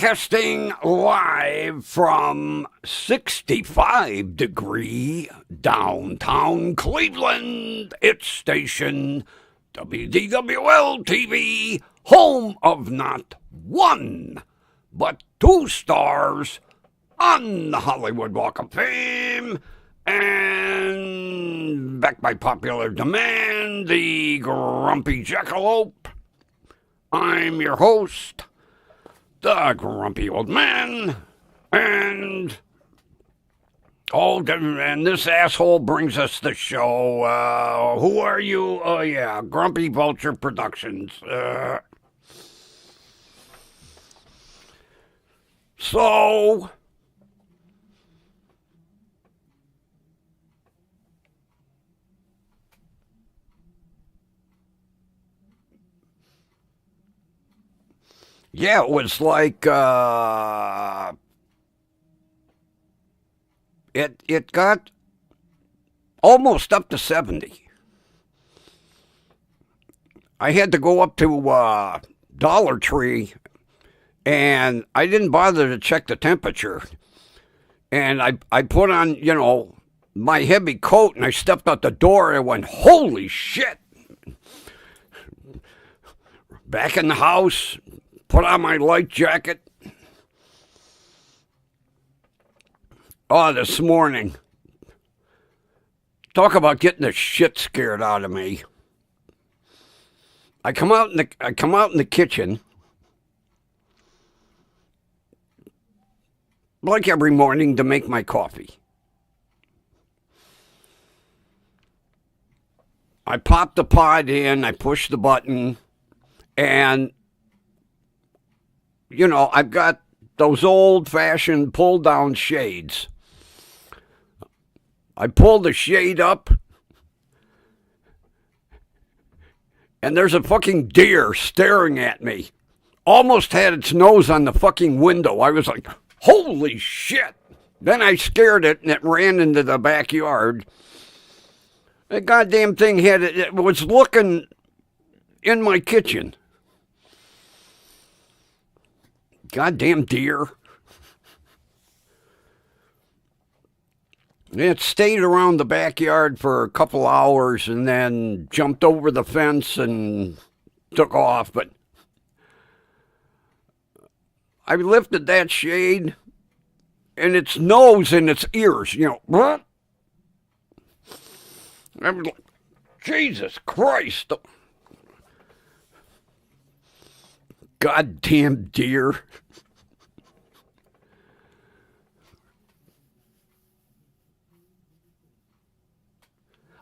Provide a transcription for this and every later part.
Broadcasting live from 65-degree downtown Cleveland. It's station WDWL TV, home of not one, but two stars on the Hollywood Walk of Fame. And back by popular demand, the Grumpy Jackalope. I'm your host, the Grumpy Old Man, and this asshole brings us the show. Who are you? Oh, yeah, Grumpy Vulture Productions. So, yeah, it was like, it got almost up to 70. I had to go up to Dollar Tree, and I didn't bother to check the temperature. And I put on, my heavy coat, and I stepped out the door, and I went, holy shit. Back in the house, put on my light jacket. Oh, this morning. Talk about getting the shit scared out of me. I come out in the kitchen like every morning to make my coffee. I pop the pot in, I push the button, and I've got those old-fashioned pull-down shades. I pull the shade up, and there's a fucking deer staring at me. Almost had its nose on the fucking window. I was like, holy shit. Then I scared it, and it ran into the backyard. The goddamn thing it was looking in my kitchen. Goddamn deer. It stayed around the backyard for a couple hours and then jumped over the fence and took off. But I lifted that shade, and its nose and its ears, I was like, Jesus Christ. Goddamn deer.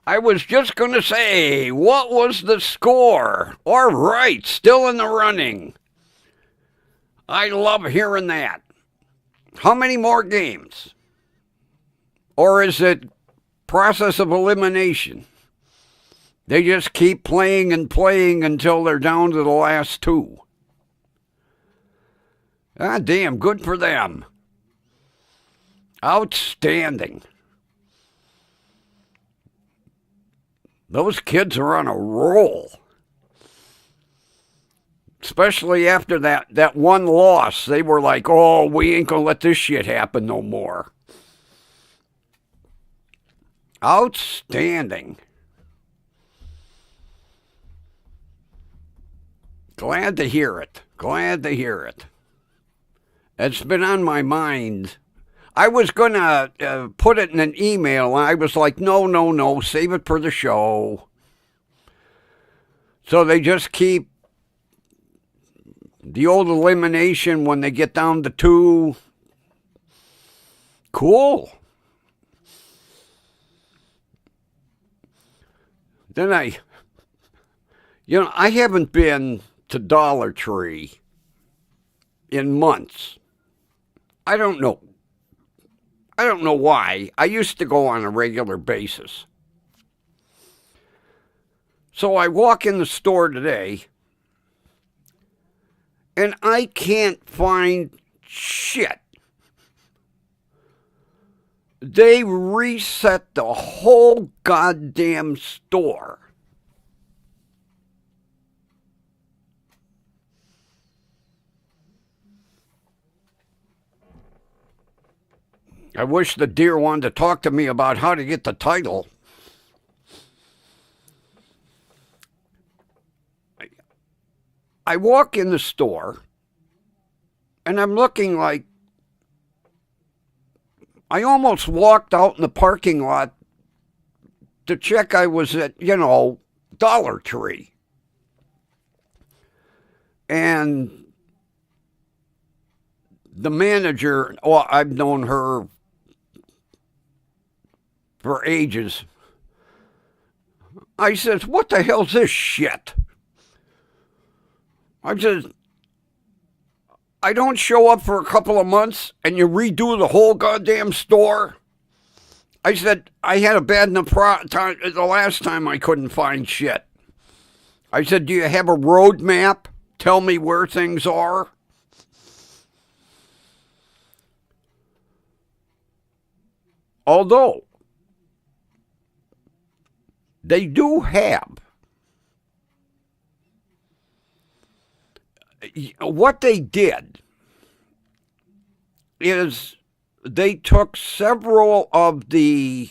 I was just going to say, what was the score? All right, still in the running. I love hearing that. How many more games? Or is it process of elimination? They just keep playing and playing until they're down to the last two. Ah, damn, good for them. Outstanding. Those kids are on a roll. Especially after that one loss. They were like, oh, we ain't gonna let this shit happen no more. Outstanding. Glad to hear it. Glad to hear it. It's been on my mind. I was going to put it in an email, and I was like, no, save it for the show. So they just keep the old elimination when they get down to two. Cool. Then I haven't been to Dollar Tree in months. I don't know why. I used to go on a regular basis. So I walk in the store today, and I can't find shit. They reset the whole goddamn store. I wish the deer wanted to talk to me about how to get the title. I walk in the store, and I'm looking like I almost walked out in the parking lot to check I was at, Dollar Tree. And the manager, I've known her for ages. I says, what the hell's this shit? I said, I don't show up for a couple of months and you redo the whole goddamn store. I said, I had a bad enough time the last time I couldn't find shit. I said, do you have a road map? Tell me where things are. Although, they do have what they did is they took several of the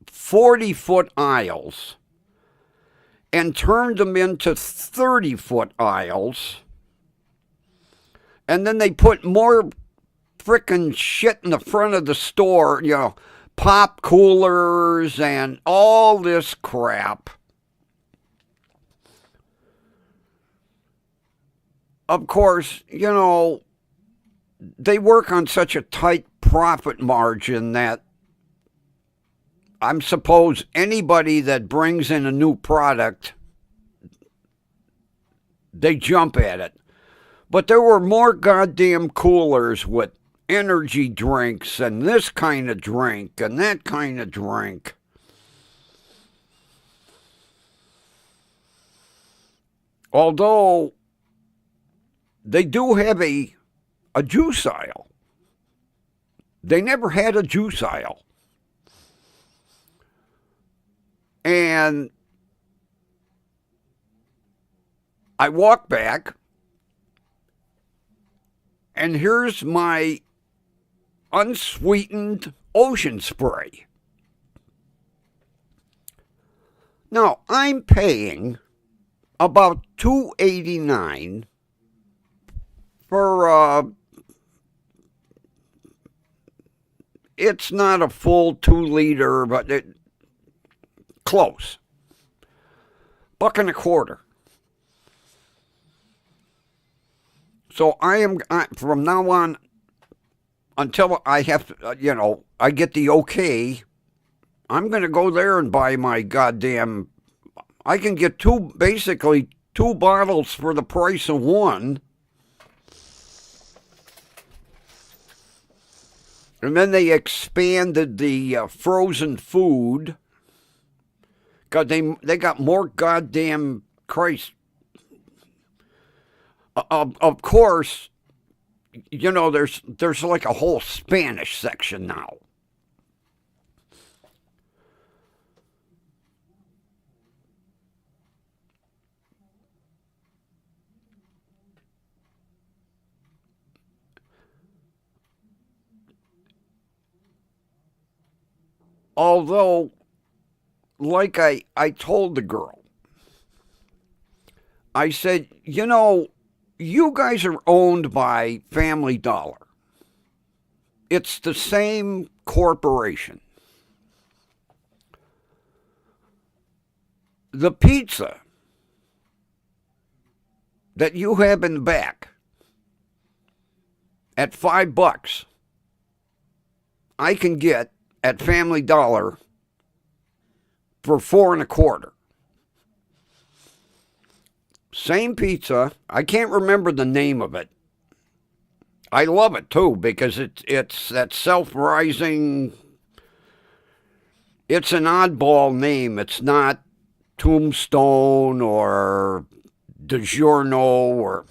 40-foot aisles and turned them into 30-foot aisles, and then they put more frickin' shit in the front of the store, pop coolers and all this crap. Of course, they work on such a tight profit margin that I'm suppose anybody that brings in a new product, they jump at it. But there were more goddamn coolers with energy drinks and this kind of drink and that kind of drink. Although they do have a juice aisle. They never had a juice aisle. And I walk back, and here's my unsweetened ocean spray. Now, I'm paying about $2.89 for, it's not a full 2-liter, but close. $1.25. So from now on, until I have to, I get the okay, I'm going to go there and buy my goddamn, I can get basically two bottles for the price of one. And then they expanded the frozen food. God, they got more goddamn Christ. Of course, there's like a whole Spanish section now. Although, like I told the girl, I said, you guys are owned by Family Dollar. It's the same corporation. The pizza that you have in the back at $5, I can get at Family Dollar for $4.25. Same pizza. I can't remember the name of it. I love it too because it's that self-rising. It's an oddball name. It's not Tombstone or DiGiorno or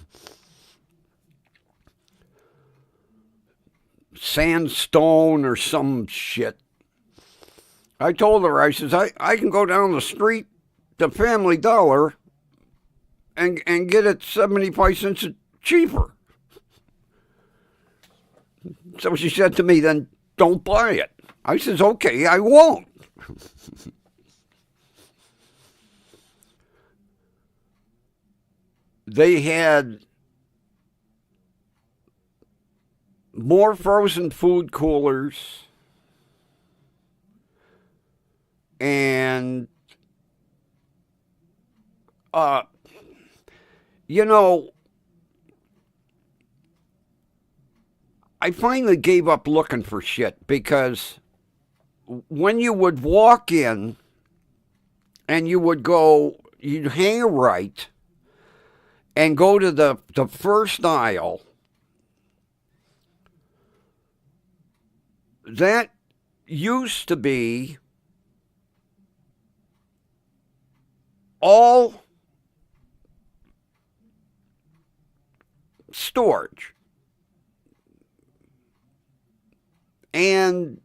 Sandstone or some shit. I told her, I says, I can go down the street to Family Dollar and get it 75 cents cheaper. So she said to me, then don't buy it. I says, okay, I won't. They had more frozen food coolers and, you know, I finally gave up looking for shit because when you would walk in and you would go, you'd hang a right and go to the first aisle, that used to be all storage. And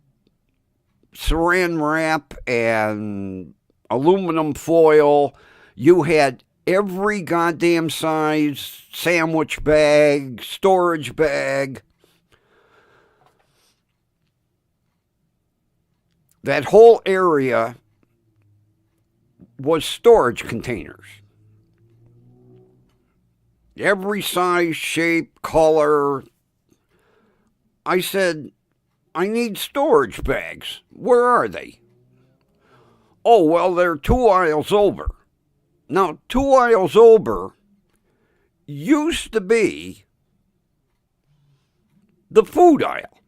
saran wrap and aluminum foil. You had every goddamn size sandwich bag, storage bag. That whole area was storage containers. Every size, shape, color. I said, I need storage bags. Where are they? Oh, well, they're 2 aisles over. Now, 2 aisles over used to be the food aisle.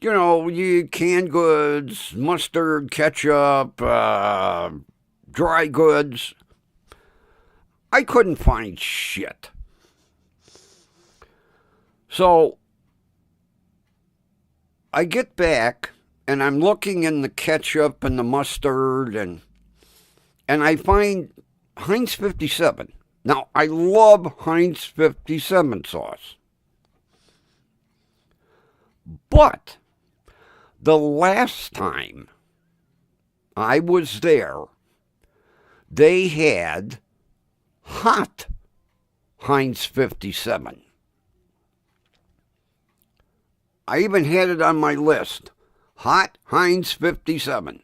You know, you canned goods, mustard, ketchup, dry goods. I couldn't find shit. So I get back and I'm looking in the ketchup and the mustard and I find Heinz 57. Now, I love Heinz 57 sauce. But the last time I was there, they had hot Heinz 57. I even had it on my list. Hot Heinz 57.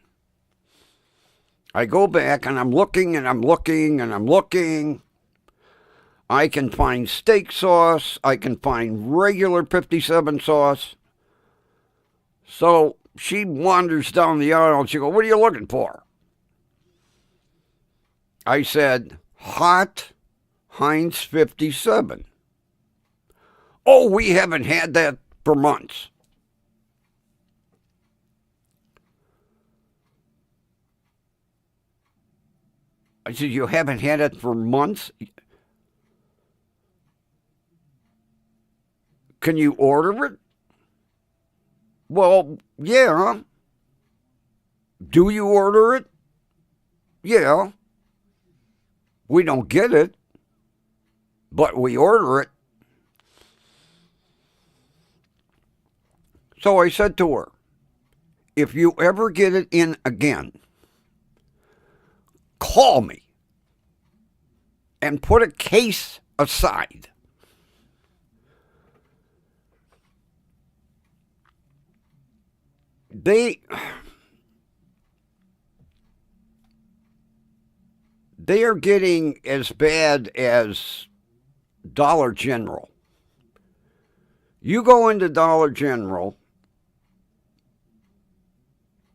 I go back and I'm looking and I'm looking and I'm looking. I can find steak sauce. I can find regular 57 sauce. So she wanders down the aisle and she goes, what are you looking for? I said, hot Heinz 57. Oh, we haven't had that for months. I said, you haven't had it for months? Can you order it? Well, yeah. Do you order it? Yeah. We don't get it, but we order it. So I said to her, if you ever get it in again, call me and put a case aside. They are getting as bad as Dollar General. You go into Dollar General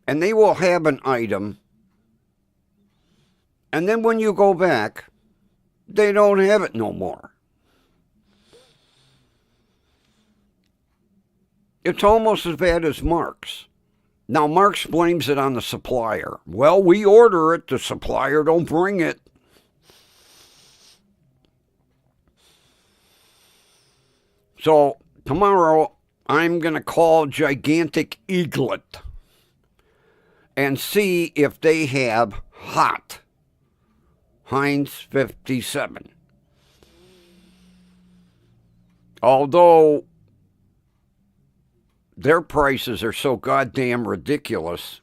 and they will have an item, and then when you go back, they don't have it no more. It's almost as bad as Mark's. Now, Mark's blames it on the supplier. Well, we order it, the supplier don't bring it. So, tomorrow, I'm going to call Gigantic Eaglet and see if they have hot Heinz 57. Although their prices are so goddamn ridiculous.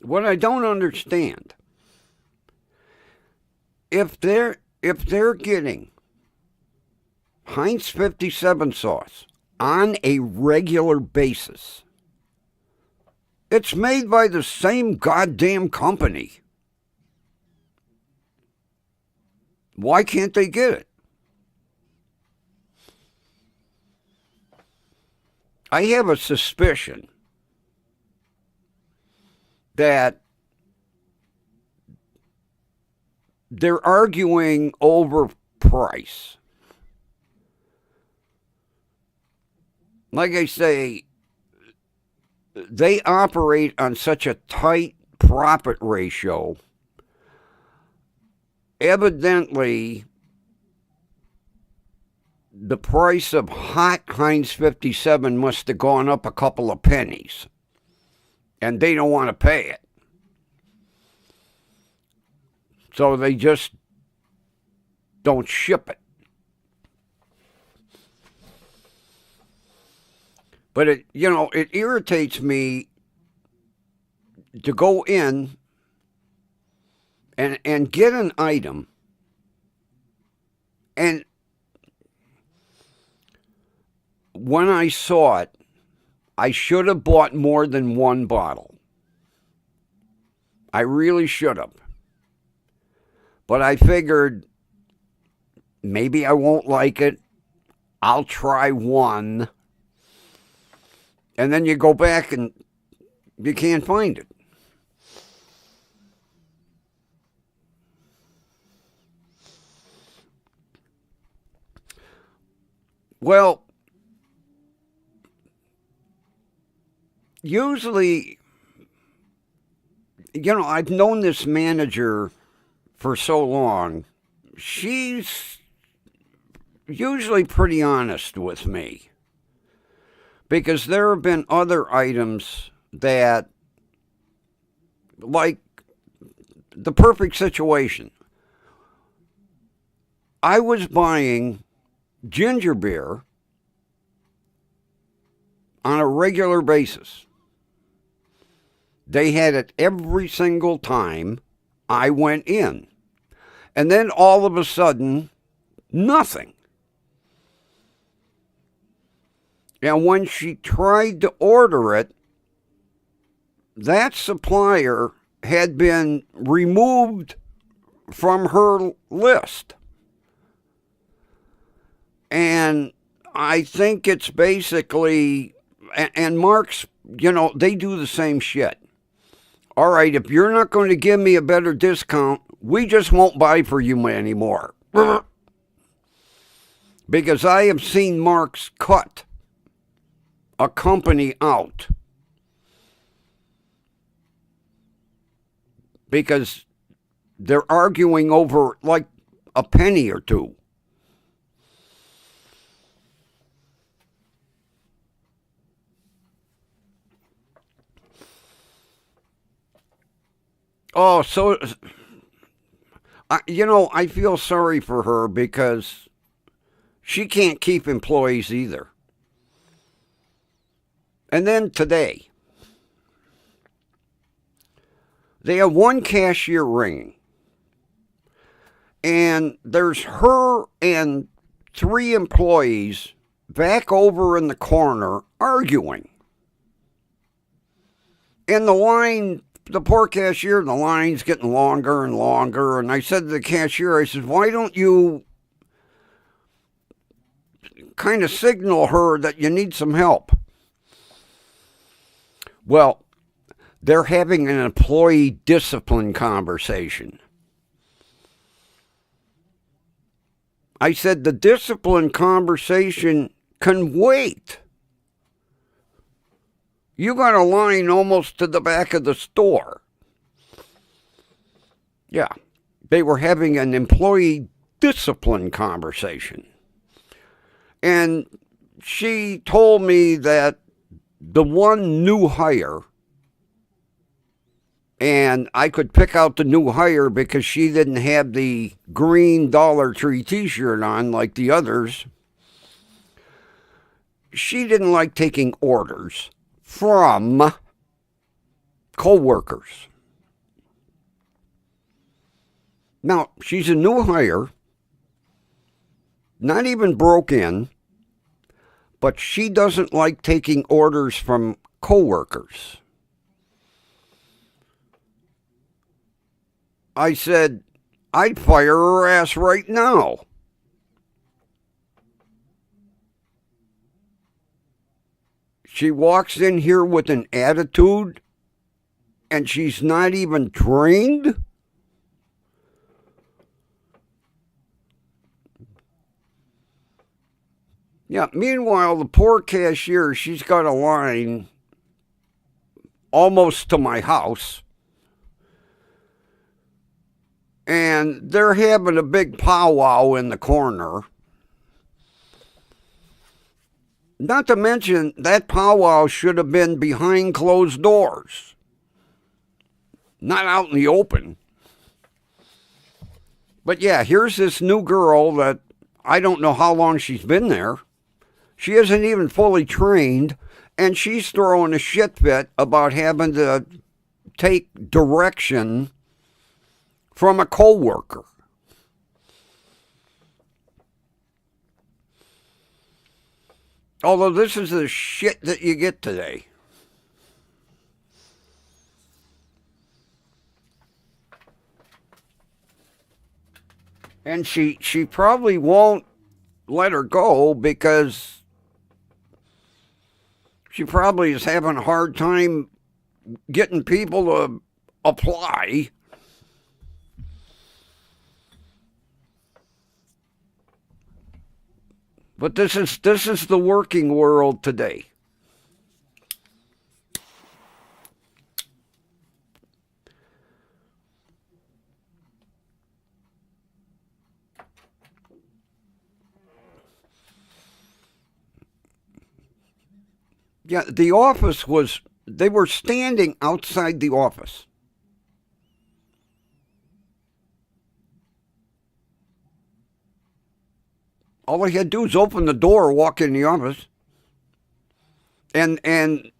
what I don't understand, if they're getting Heinz 57 sauce on a regular basis, it's made by the same goddamn company. Why can't they get it? I have a suspicion that they're arguing over price. Like I say, they operate on such a tight profit ratio. Evidently, the price of hot Heinz 57 must have gone up a couple of pennies, and they don't want to pay it. So they just don't ship it. But it irritates me to go in and get an item, and when I saw it, I should have bought more than one bottle. I really should have. But I figured maybe I won't like it. I'll try one. And then you go back and you can't find it. Well, usually, I've known this manager for so long. She's usually pretty honest with me. Because there have been other items that, like the perfect situation. I was buying ginger beer on a regular basis. They had it every single time I went in. And then all of a sudden, nothing. And when she tried to order it, that supplier had been removed from her list. And I think it's basically, and Mark's, they do the same shit. All right, if you're not going to give me a better discount, we just won't buy for you anymore. Because I have seen Mark's cut a company out because they're arguing over like a penny or two. Oh, so, I feel sorry for her because she can't keep employees either. And then today, they have one cashier ringing. And there's her and 3 employees back over in the corner arguing. And the line, the poor cashier, the line's getting longer and longer. And I said to the cashier, I said, why don't you kind of signal her that you need some help? Well, they're having an employee discipline conversation. I said the discipline conversation can wait. You got a line almost to the back of the store. Yeah, they were having an employee discipline conversation. And she told me that the one new hire, and I could pick out the new hire because she didn't have the green Dollar Tree t-shirt on like the others. She didn't like taking orders from co-workers. Now, she's a new hire, not even broke in, but she doesn't like taking orders from coworkers. I said, I'd fire her ass right now. She walks in here with an attitude, and she's not even trained. Yeah, meanwhile, the poor cashier, she's got a line almost to my house. And they're having a big powwow in the corner. Not to mention, that powwow should have been behind closed doors, not out in the open. But yeah, here's this new girl that I don't know how long she's been there. She isn't even fully trained, and she's throwing a shit fit about having to take direction from a coworker. Although this is the shit that you get today. And she probably won't let her go because she probably is having a hard time getting people to apply. But this is the working world today. Yeah, the office was, they were standing outside the office. All I had to do is open the door, walk in the office. And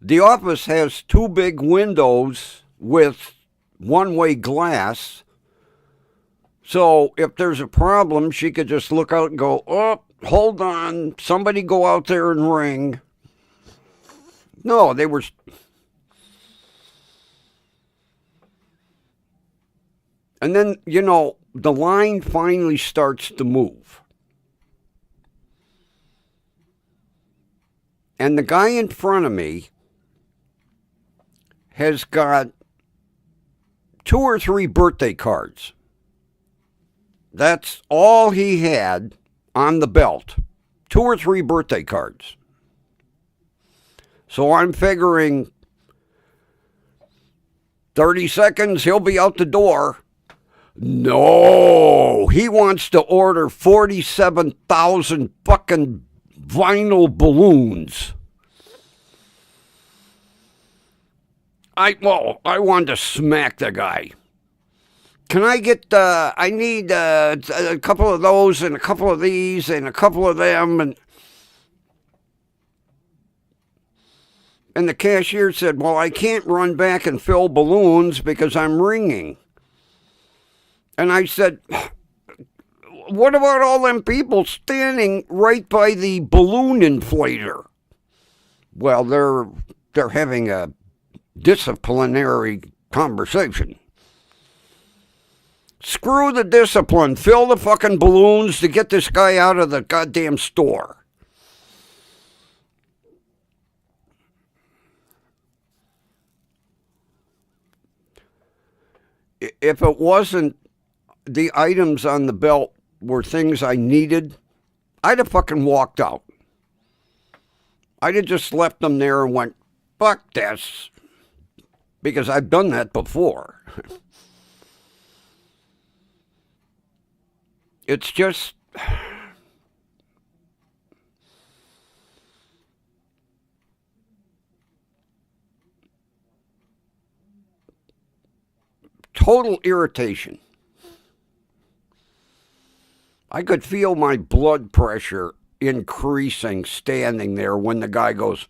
the office has two big windows with one-way glass. So if there's a problem, she could just look out and go, oh, hold on, somebody go out there and ring. No, they were... And then, you know, the line finally starts to move. And the guy in front of me has got 2 or 3 birthday cards. That's all he had on the belt. 2 or 3 birthday cards. So I'm figuring 30 seconds, he'll be out the door. No, he wants to order 47,000 fucking vinyl balloons. I wanted to smack the guy. Can I get, I need a couple of those and a couple of these and a couple of them. And the cashier said, well, I can't run back and fill balloons because I'm ringing. And I said, what about all them people standing right by the balloon inflator? Well, they're having a disciplinary conversation. Screw the discipline. Fill the fucking balloons to get this guy out of the goddamn store. If it wasn't the items on the belt were things I needed, I'd have fucking walked out. I'd have just left them there and went, fuck this. Because I've done that before. It's just... total irritation. I could feel my blood pressure increasing standing there when the guy goes,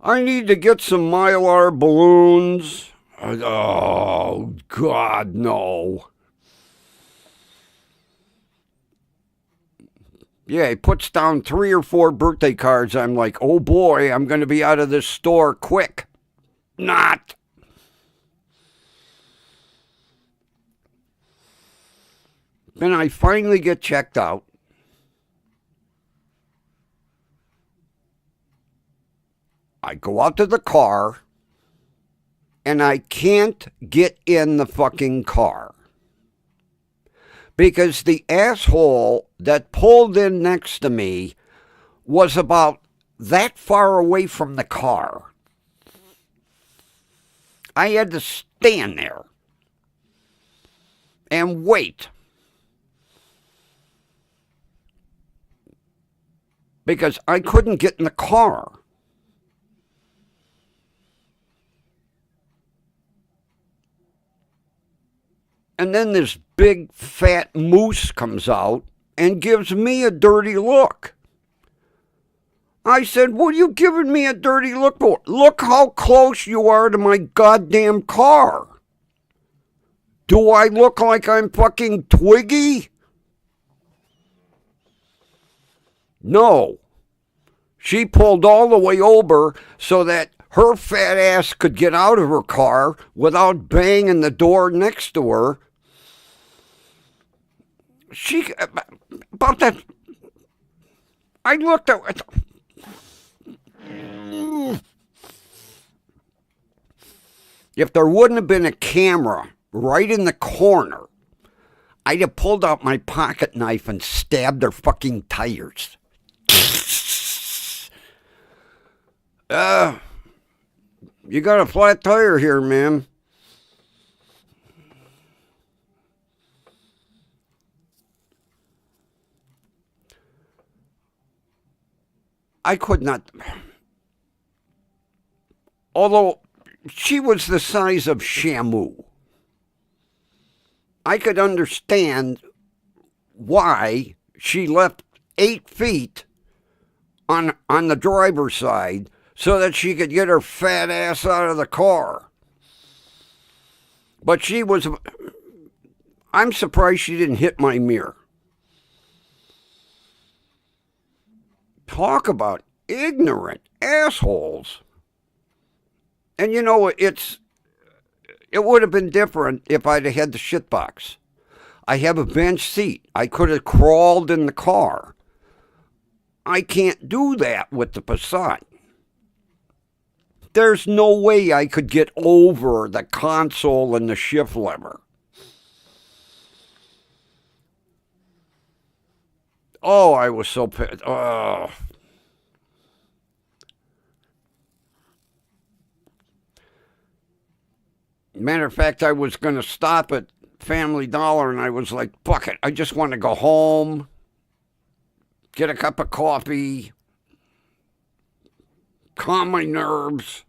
I need to get some Mylar balloons. Oh, God, no. Yeah, he puts down 3 or 4 birthday cards. I'm like, oh boy, I'm going to be out of this store quick. Not. Then I finally get checked out. I go out to the car, and I can't get in the fucking car. Because the asshole that pulled in next to me was about that far away from the car. I had to stand there and wait. Because I couldn't get in the car. And then this big fat moose comes out and gives me a dirty look. I said, what are you giving me a dirty look for? Look how close you are to my goddamn car. Do I look like I'm fucking Twiggy? No. She pulled all the way over so that her fat ass could get out of her car without banging the door next to her. About that, I looked at, if there wouldn't have been a camera right in the corner, I'd have pulled out my pocket knife and stabbed her fucking tires. You got a flat tire here, ma'am. I could not, although she was the size of Shamu, I could understand why she left 8 feet on the driver's side so that she could get her fat ass out of the car. But I'm surprised she didn't hit my mirror. Talk about ignorant assholes. And you know, it would have been different if I'd have had the shit box. I have a bench seat. I could have crawled in the car. I can't do that with the Passat. There's no way I could get over the console and the shift lever. Oh, I was so pissed. Oh. Matter of fact, I was going to stop at Family Dollar, and I was like, fuck it. I just want to go home, get a cup of coffee, calm my nerves.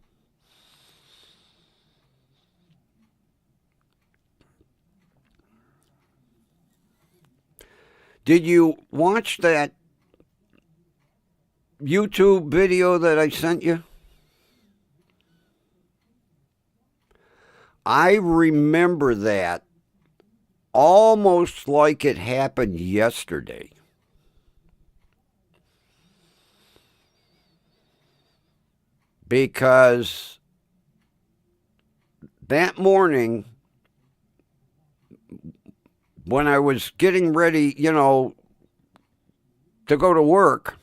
Did you watch that YouTube video that I sent you? I remember that almost like it happened yesterday. Because that morning, when I was getting ready, to go to work,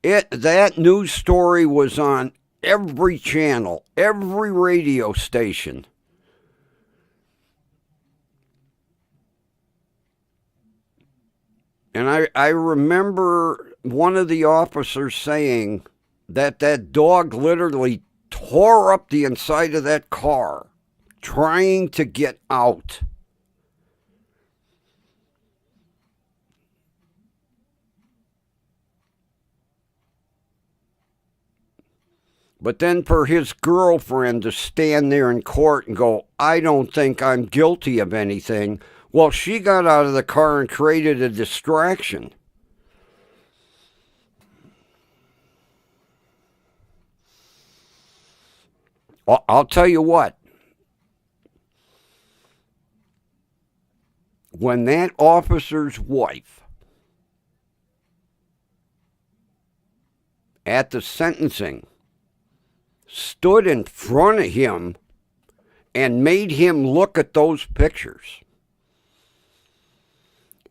that news story was on every channel, every radio station. And I remember one of the officers saying that dog literally tore up the inside of that car trying to get out. But then for his girlfriend to stand there in court and go, I don't think I'm guilty of anything. Well, she got out of the car and created a distraction. I'll tell you what. When that officer's wife at the sentencing stood in front of him and made him look at those pictures.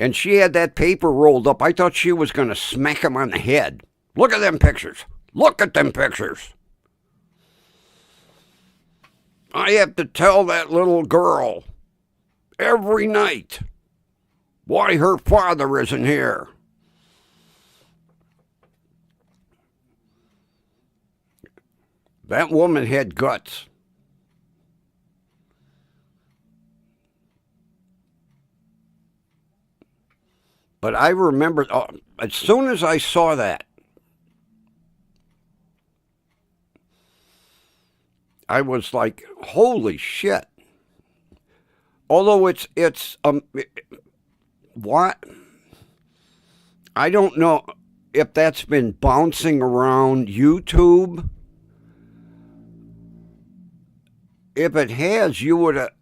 And she had that paper rolled up. I thought she was going to smack him on the head. Look at them pictures. Look at them pictures. I have to tell that little girl every night why her father isn't here. That woman had guts. But I remember, as soon as I saw that, I was like, holy shit. Although it's what? I don't know if that's been bouncing around YouTube. If it has,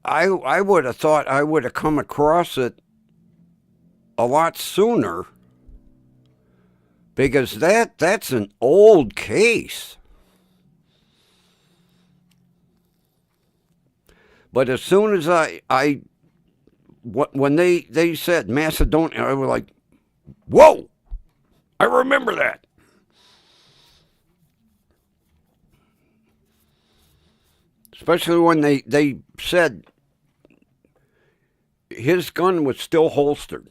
I would have thought I would have come across it a lot sooner, because that's an old case. But as soon as when they said Macedonia, I was like, whoa, I remember that. Especially when they said his gun was still holstered.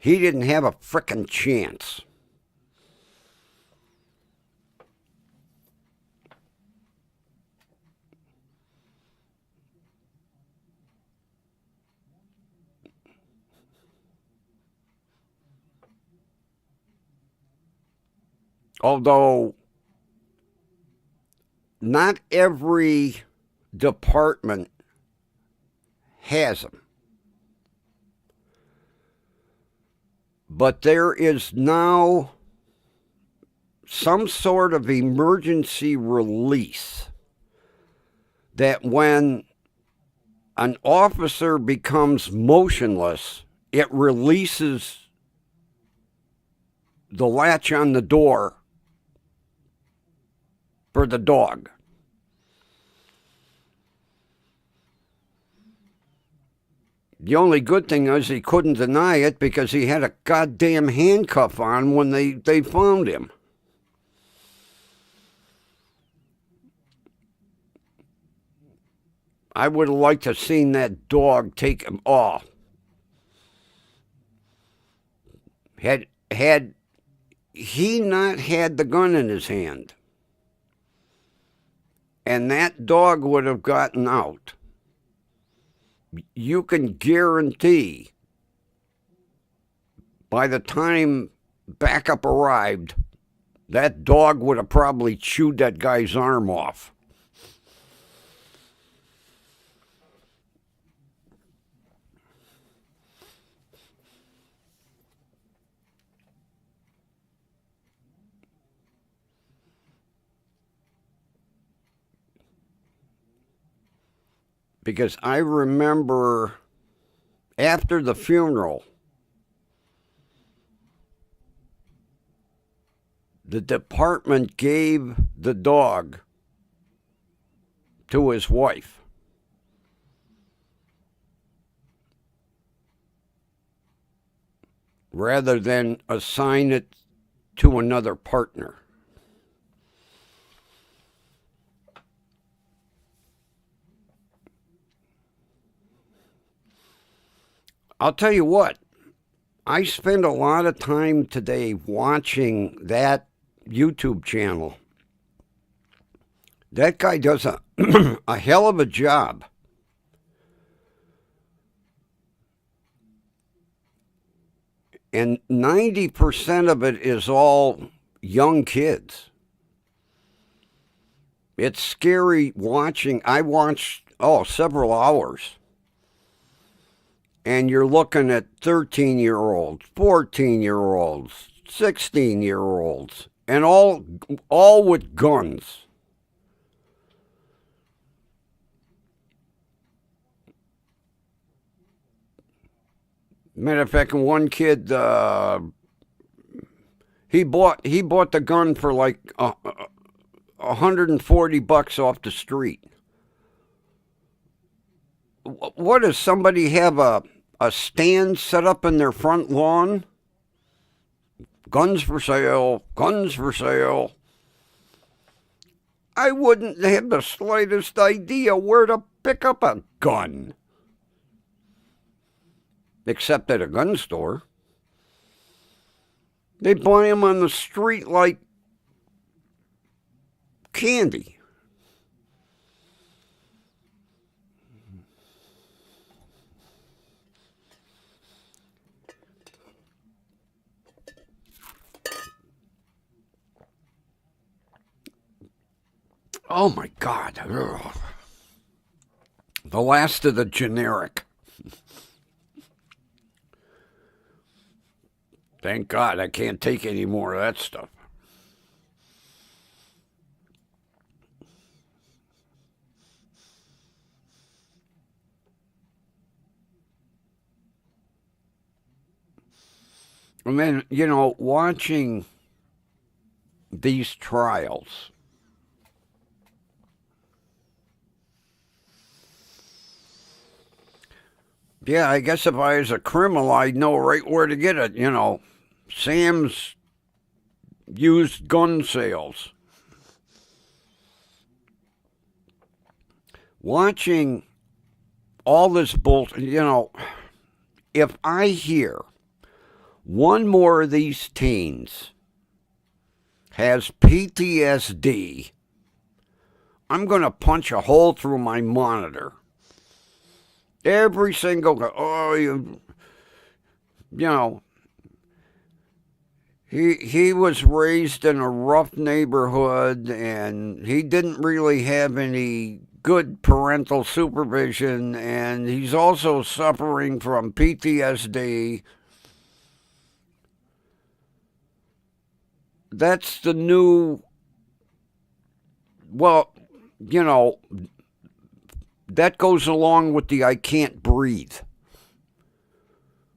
He didn't have a frickin' chance. Although not every department has them. But there is now some sort of emergency release that when an officer becomes motionless, it releases the latch on the door for the dog. The only good thing is he couldn't deny it because he had a goddamn handcuff on when they found him. I would have liked to have seen that dog take him off. Had he not had the gun in his hand, and that dog would have gotten out, you can guarantee by the time backup arrived, that dog would have probably chewed that guy's arm off. Because I remember after the funeral, the department gave the dog to his wife. Rather than assign it to another partner. I'll tell you what, I spent a lot of time today watching that YouTube channel. That guy does a hell of a job. And 90% of it is all young kids. It's scary watching. I watched, several hours. And you're looking at 13-year-olds, 14-year-olds, 16-year-olds, and all with guns. Matter of fact, one kid, He bought the gun for like $140 off the street. What does somebody have a stand set up in their front lawn? Guns for sale, guns for sale. I wouldn't have the slightest idea where to pick up a gun. Except at a gun store. They buy them on the street like candy. Oh my God. Ugh. The last of the generic. Thank God I can't take any more of that stuff. And then, watching these trials, yeah, I guess if I was a criminal, I'd know right where to get it, Sam's used gun sales. Watching all this bullshit, if I hear one more of these teens has PTSD, I'm going to punch a hole through my monitor. Every single he was raised in a rough neighborhood and he didn't really have any good parental supervision, and he's also suffering from PTSD. That's the new, that goes along with the I can't breathe.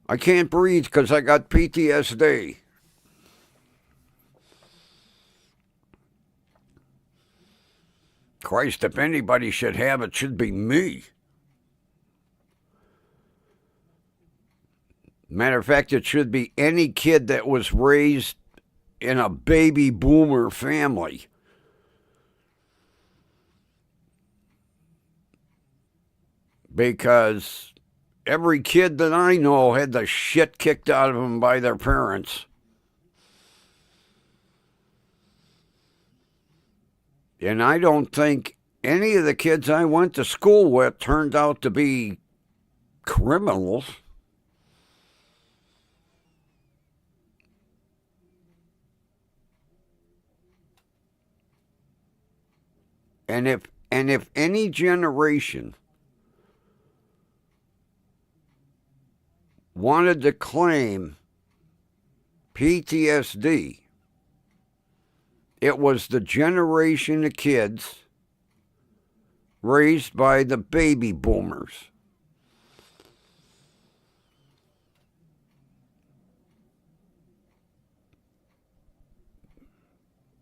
I can't breathe because I got PTSD. Christ, if anybody should have it, should be me. Matter of fact, it should be any kid that was raised in a baby boomer family. Because every kid that I know had the shit kicked out of them by their parents. And I don't think any of the kids I went to school with turned out to be criminals. And if any generation wanted to claim PTSD, it was the generation of kids raised by the baby boomers.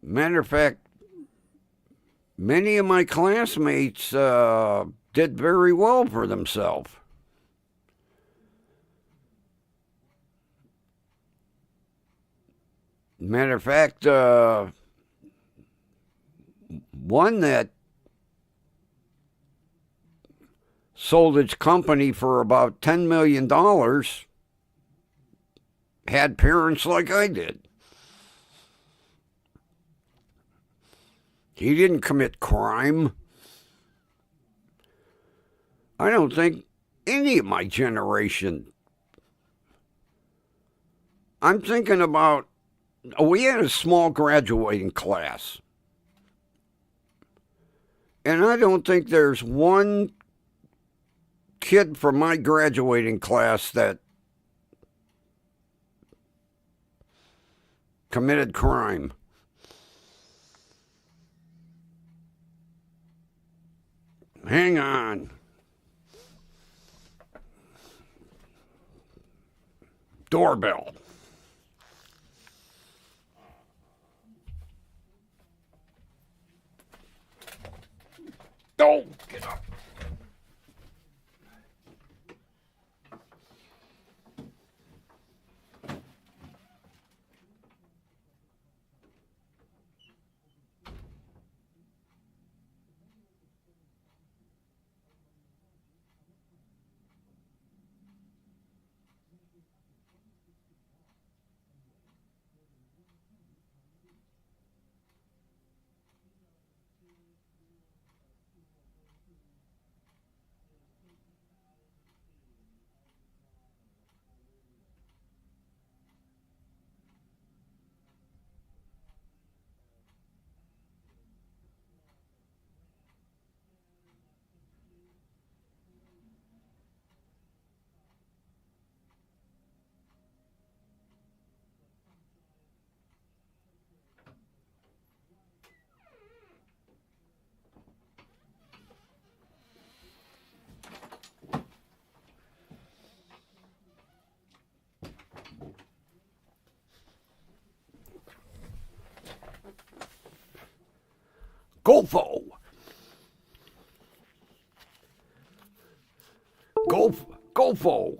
Matter of fact, many of my classmates did very well for themselves. Matter of fact, one that sold its company for about $10 million had parents like I did. He didn't commit crime. I don't think any of my generation. I'm thinking about, we had a small graduating class. And I don't think there's one kid from my graduating class that committed crime. Hang on. Doorbell. Oh, get up. Coffe. Coffe.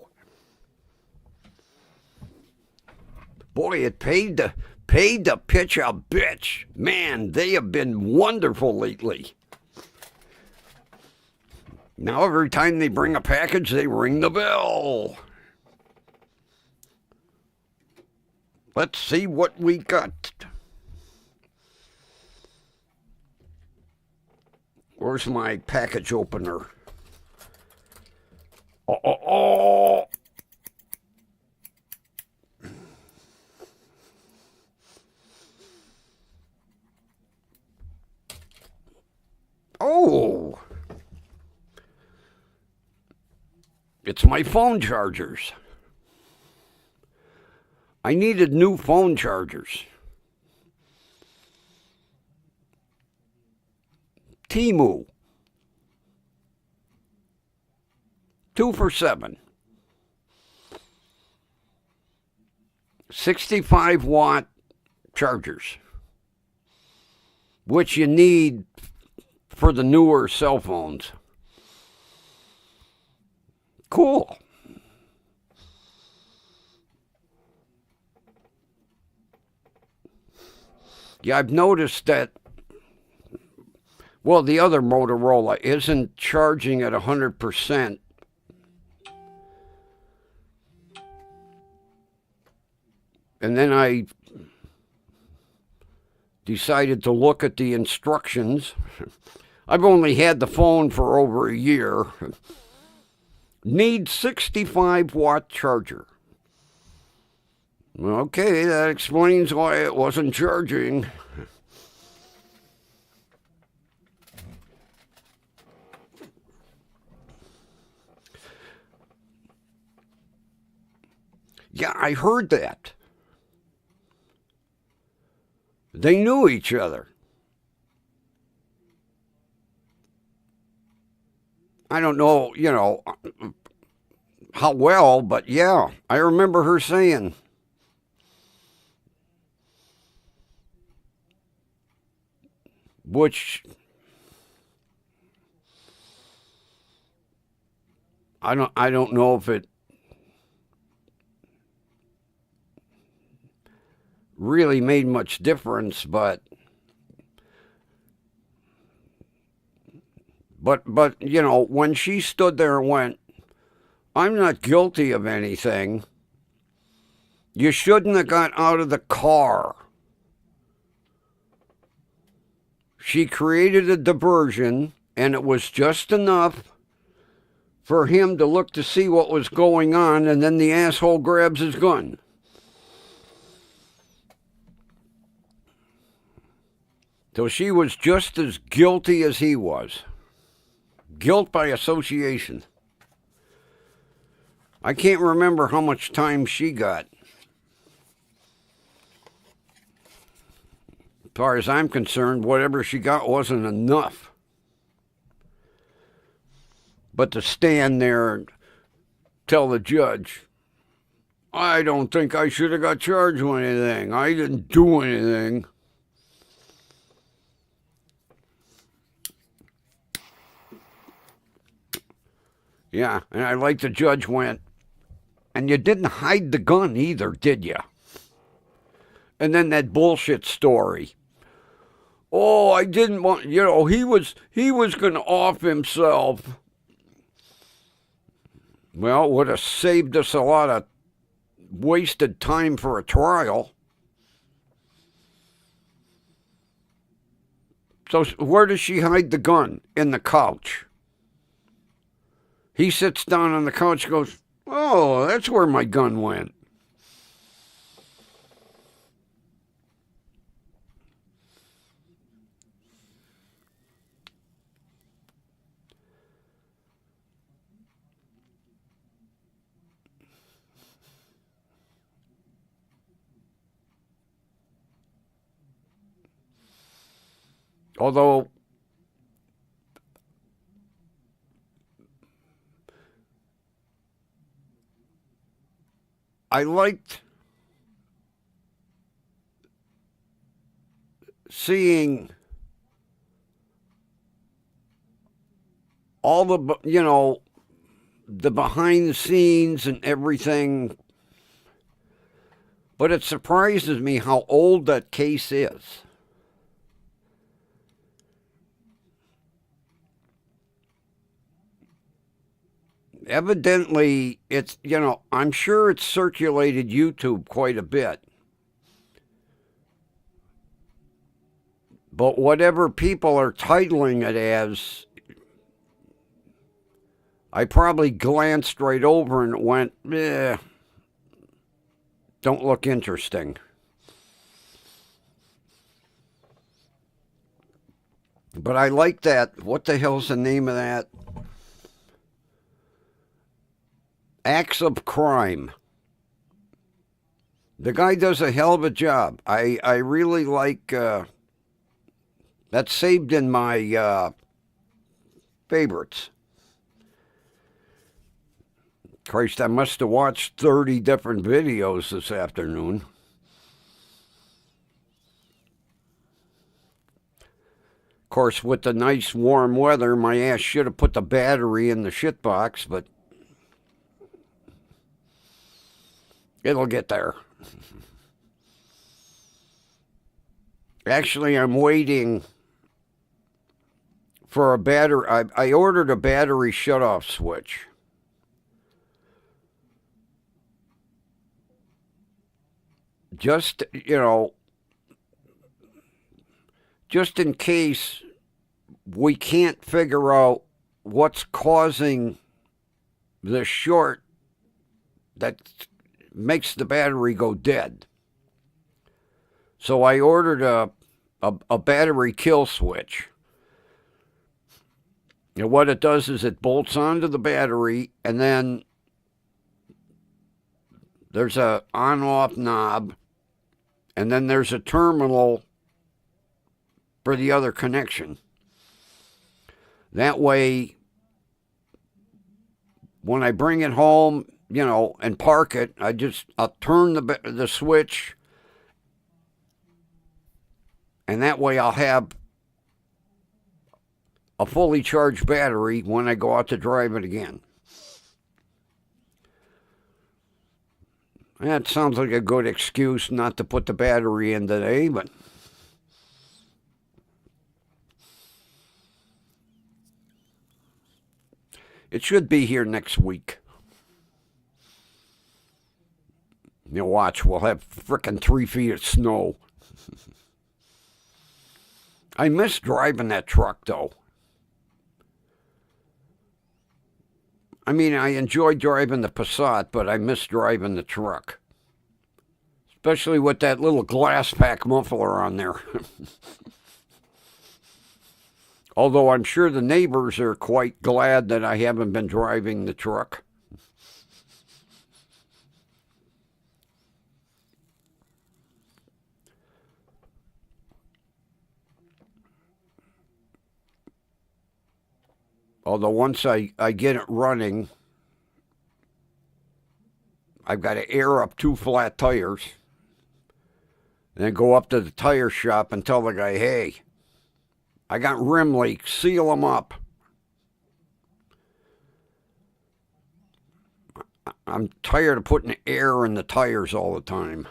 Boy, it paid to pitch a bitch. Man, they have been wonderful lately. Now every time they bring a package, they ring the bell. Let's see what we got. Where's my package opener? Oh. Oh. It's my phone chargers. I needed new phone chargers. Timu. 2 for $7. 65-watt chargers, which you need for the newer cell phones. Cool. Yeah, I've noticed that, well, the other Motorola isn't charging at 100%. And then I decided to look at the instructions. I've only had the phone for over a year. Need 65-watt charger. Okay, that explains why it wasn't charging. Yeah, I heard that. They knew each other. I don't know, how well, but yeah, I remember her saying. Which I don't know if it really made much difference, but when she stood there and went, "I'm not guilty of anything. You shouldn't have got out of the car." She created a diversion, and it was just enough for him to look to see what was going on, and then the asshole grabs his gun. So she was just as guilty as he was. Guilt by association. I can't remember how much time she got. As far as I'm concerned, whatever she got wasn't enough. But to stand there and tell the judge, "I don't think I should have got charged with anything. I didn't do anything." Yeah, and I like the judge went, and you didn't hide the gun either, did you? And then that bullshit story. Oh, I didn't want, he was going to off himself. Well, it would have saved us a lot of wasted time for a trial. So where does she hide the gun? In the couch. He sits down on the couch and goes, oh, that's where my gun went. Although I liked seeing all the behind the scenes and everything, but it surprises me how old that case is. Evidently, it's, I'm sure it's circulated YouTube quite a bit. But whatever people are titling it as, I probably glanced right over and went, don't look interesting. But I like that. What the hell's the name of that? Acts of Crime. The guy does a hell of a job. I really like, that's saved in my favorites. Christ, I must have watched 30 different videos this afternoon. Of course, with the nice warm weather, my ass should have put the battery in the shit box, but it'll get there. Actually, I'm waiting for a battery. I ordered a battery shutoff switch. Just, just in case we can't figure out what's causing the short that makes the battery go dead. So I ordered a battery kill switch. And what it does is it bolts onto the battery, and then there's a on-off knob, and then there's a terminal for the other connection. That way, when I bring it home, and park it, I'll turn the switch, and that way I'll have a fully charged battery when I go out to drive it again. That sounds like a good excuse not to put the battery in today, but it should be here next week. Watch, we'll have frickin' 3 feet of snow. I miss driving that truck, though. I mean, I enjoy driving the Passat, but I miss driving the truck. Especially with that little glass pack muffler on there. Although I'm sure the neighbors are quite glad that I haven't been driving the truck. Although once I get it running, I've got to air up 2 flat tires, and then go up to the tire shop and tell the guy, hey, I got rim leaks, seal them up. I'm tired of putting air in the tires all the time.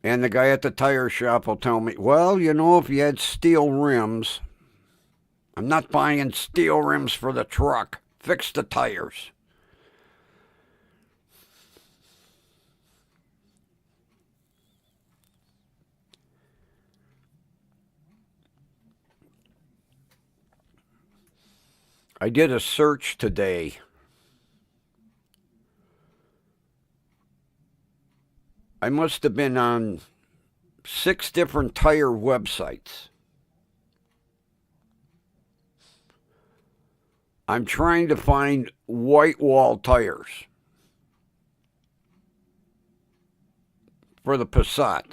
And the guy at the tire shop will tell me, well, you know, if you had steel rims, I'm not buying steel rims for the truck. Fix the tires. I did a search today. I must have been on 6 different tire websites. I'm trying to find white wall tires for the Passat.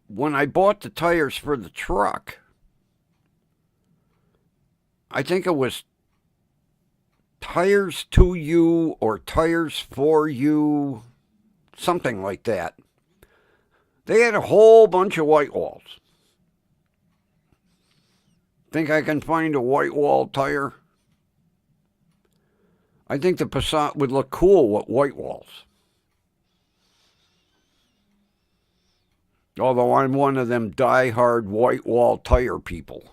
When I bought the tires for the truck, I think it was Tires to You or Tires for You, something like that. They had a whole bunch of white walls. Think I can find a white wall tire? I think the Passat would look cool with white walls. Although I'm one of them die-hard white wall tire people.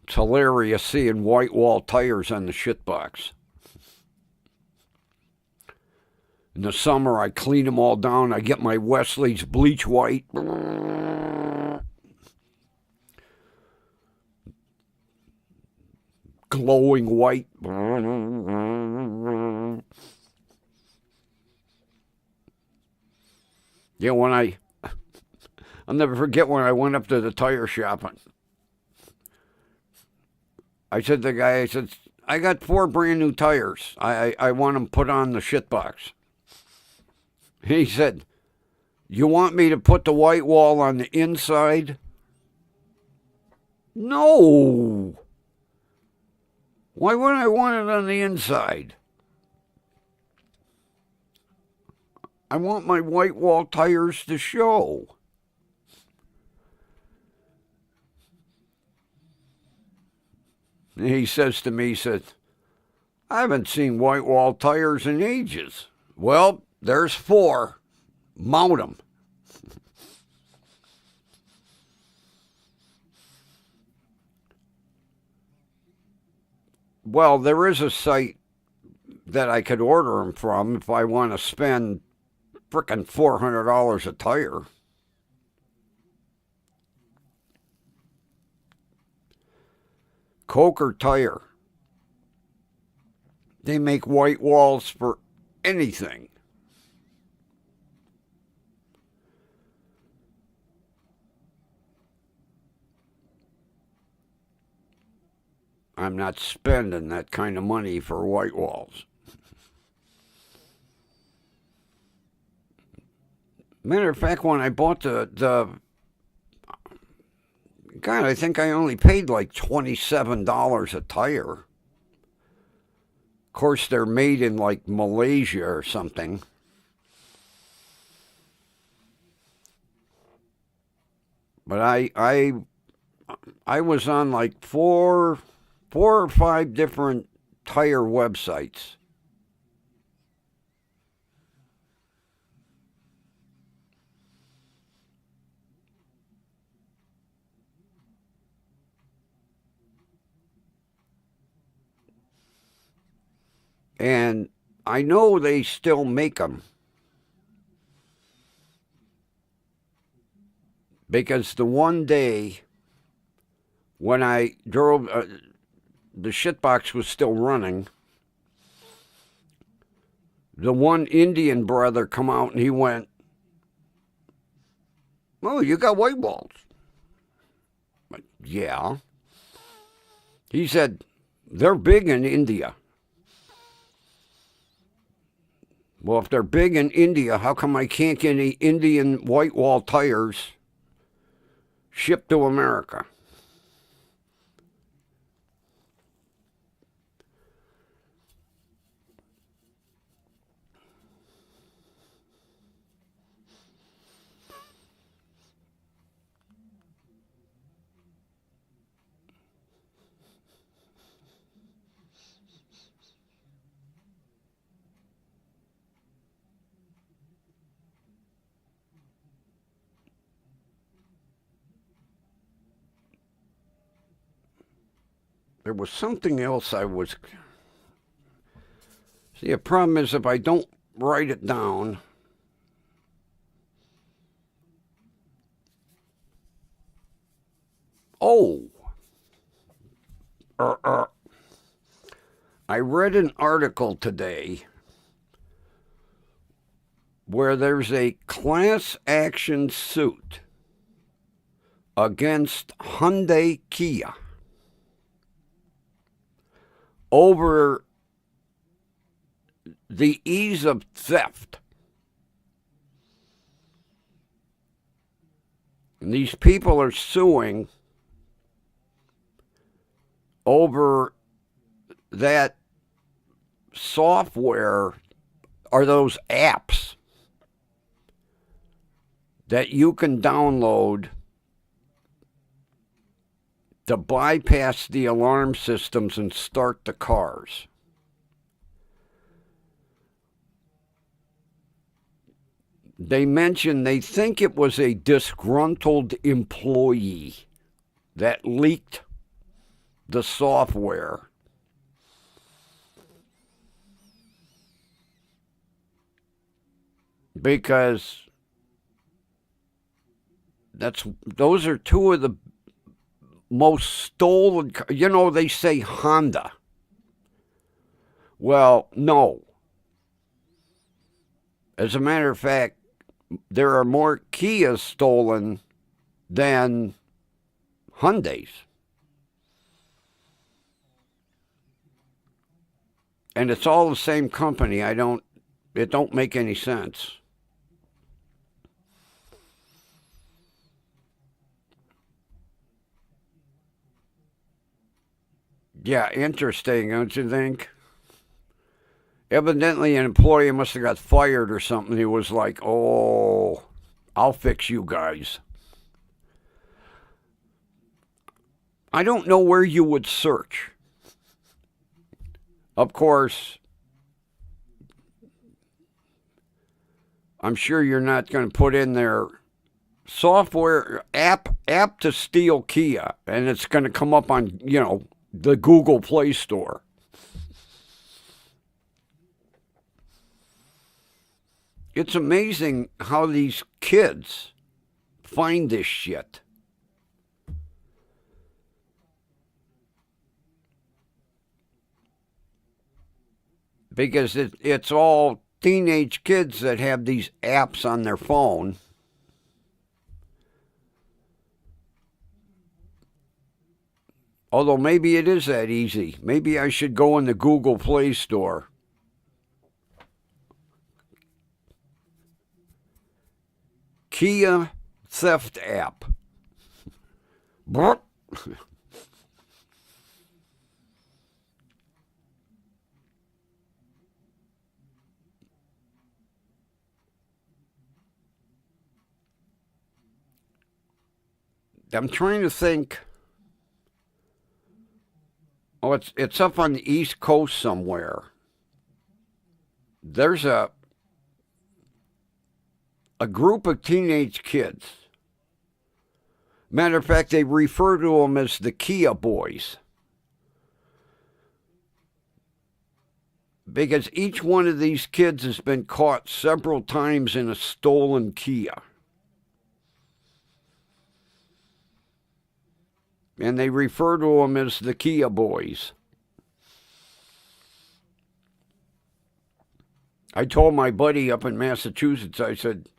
It's hilarious seeing white wall tires on the shitbox. In the summer, I clean them all down. I get my Wesley's bleach white. Glowing white. Yeah, I'll never forget when I went up to the tire shop. I said to the guy, I got 4 brand new tires. I want them put on the shitbox. He said, you want me to put the white wall on the inside? No. Why would I want it on the inside? I want my white wall tires to show. And he says to me, I haven't seen white wall tires in ages. Well, there's 4. Mount them. Well, there is a site that I could order them from if I want to spend frickin' $400 a tire. Coker Tire. They make white walls for anything. I'm not spending that kind of money for white walls. Matter of fact, when I bought God, I think I only paid like $27 a tire. Of course, they're made in like Malaysia or something. But I was on like four or 5 different tire websites. And I know they still make them. Because the one day when I drove, the shitbox was still running. The one Indian brother come out and he went, oh, you got white walls. But, yeah. He said, they're big in India. Well, if they're big in India, how come I can't get any Indian white wall tires shipped to America? There was something else I was... See, the problem is if I don't write it down... Oh! I read an article today where there's a class action suit against Hyundai Kia over the ease of theft. And these people are suing over that software or those apps that you can download to bypass the alarm systems and start the cars. They mentioned they think it was a disgruntled employee that leaked the software. Because those are two of the most stolen, they say Honda. Well, no. As a matter of fact, there are more Kias stolen than Hyundais. And it's all the same company. It don't make any sense. Yeah, interesting, don't you think? Evidently, an employee must have got fired or something. He was like, oh, I'll fix you guys. I don't know where you would search. Of course, I'm sure you're not going to put in there software app to steal Kia, and it's going to come up on, the Google Play Store. It's amazing how these kids find this shit. Because it's all teenage kids that have these apps on their phone. Although maybe it is that easy. Maybe I should go in the Google Play Store. Kia theft app. I'm trying to think. Oh, it's up on the East Coast somewhere. There's a group of teenage kids. Matter of fact, they refer to them as the Kia Boys. Because each one of these kids has been caught several times in a stolen Kia. And they refer to them as the Kia Boys. I told my buddy up in Massachusetts, I said,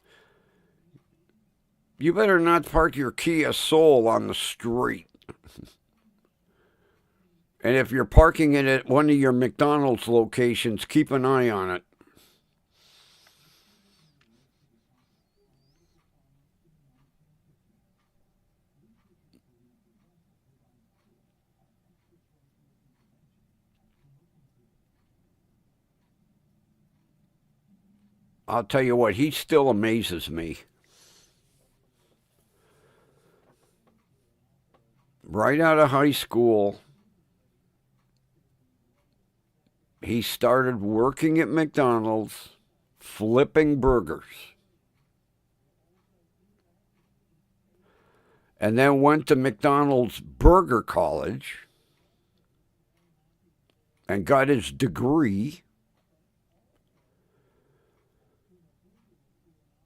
you better not park your Kia Soul on the street. And if you're parking it at one of your McDonald's locations, keep an eye on it. I'll tell you what, he still amazes me. Right out of high school, he started working at McDonald's, flipping burgers. And then went to McDonald's Burger College and got his degree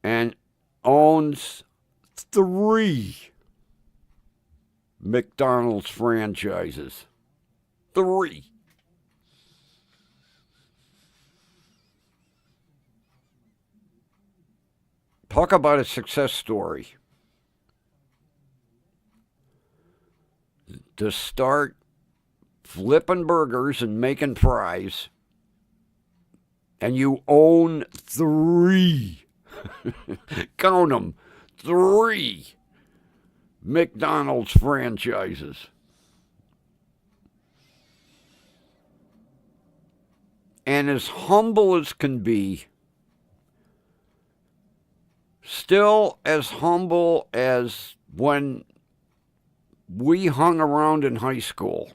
and owns 3 McDonald's franchises. 3. Talk about a success story. To start flipping burgers and making fries, and you own 3. Count them. 3 McDonald's franchises. And as humble as can be, still as humble as when we hung around in high school.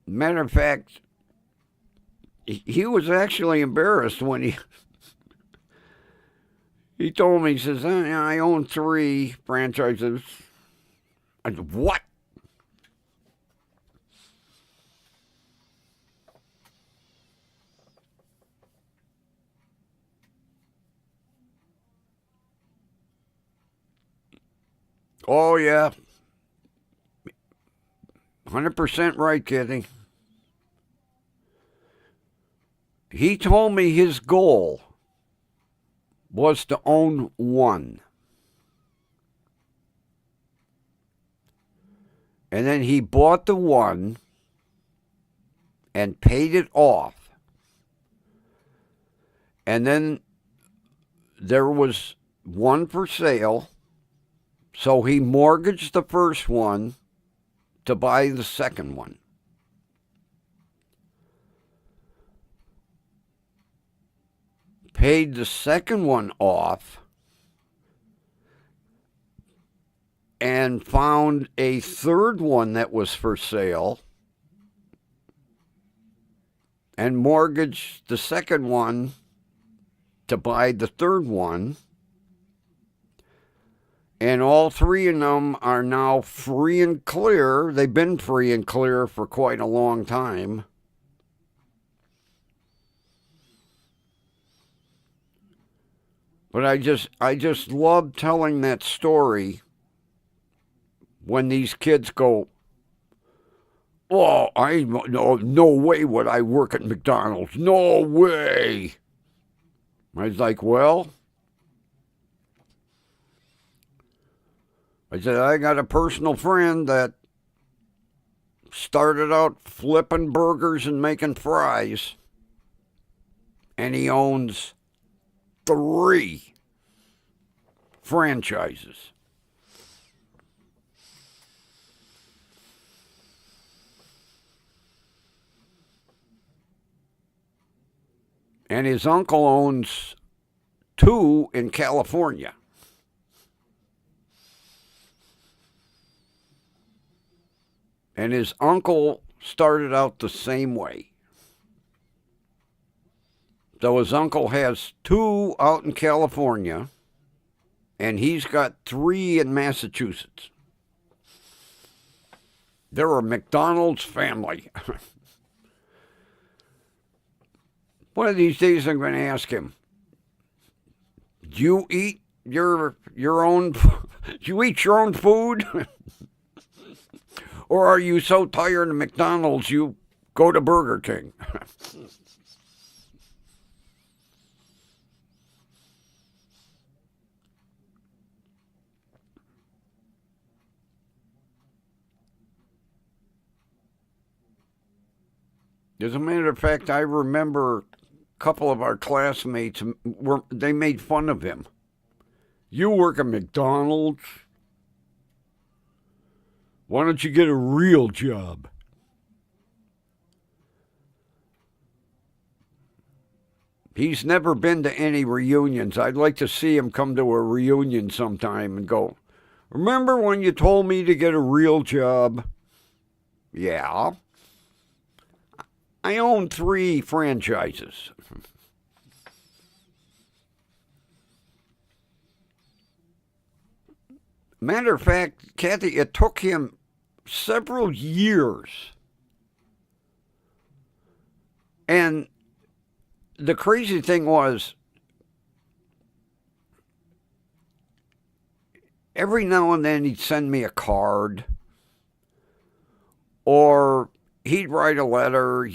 Matter of fact, he was actually embarrassed when he told me, he says, I own 3 franchises. I said, what? Oh, yeah. 100% right, Kitty. He told me his goal was to own 1. And then he bought the 1 and paid it off. And then there was 1 for sale. So he mortgaged the first one to buy the second one. Paid the second one off and found a third one that was for sale and mortgaged the second one to buy the third one. And all 3 of them are now free and clear. They've been free and clear for quite a long time. But I just love telling that story when these kids go, oh, no way would I work at McDonald's. No way. I was like, well, I said, I got a personal friend that started out flipping burgers and making fries, and he owns 3 franchises. And his uncle owns 2 in California. And his uncle started out the same way. So his uncle has 2 out in California, and he's got 3 in Massachusetts. They're a McDonald's family. One of these days I'm going to ask him, do you eat your own, do you eat your own food? Or are you so tired of McDonald's you go to Burger King? As a matter of fact, I remember a couple of our classmates, they made fun of him. You work at McDonald's? Why don't you get a real job? He's never been to any reunions. I'd like to see him come to a reunion sometime and go, remember when you told me to get a real job? Yeah. I own 3 franchises. Matter of fact, Kathy, it took him several years. And the crazy thing was, every now and then he'd send me a card, or he'd write a letter,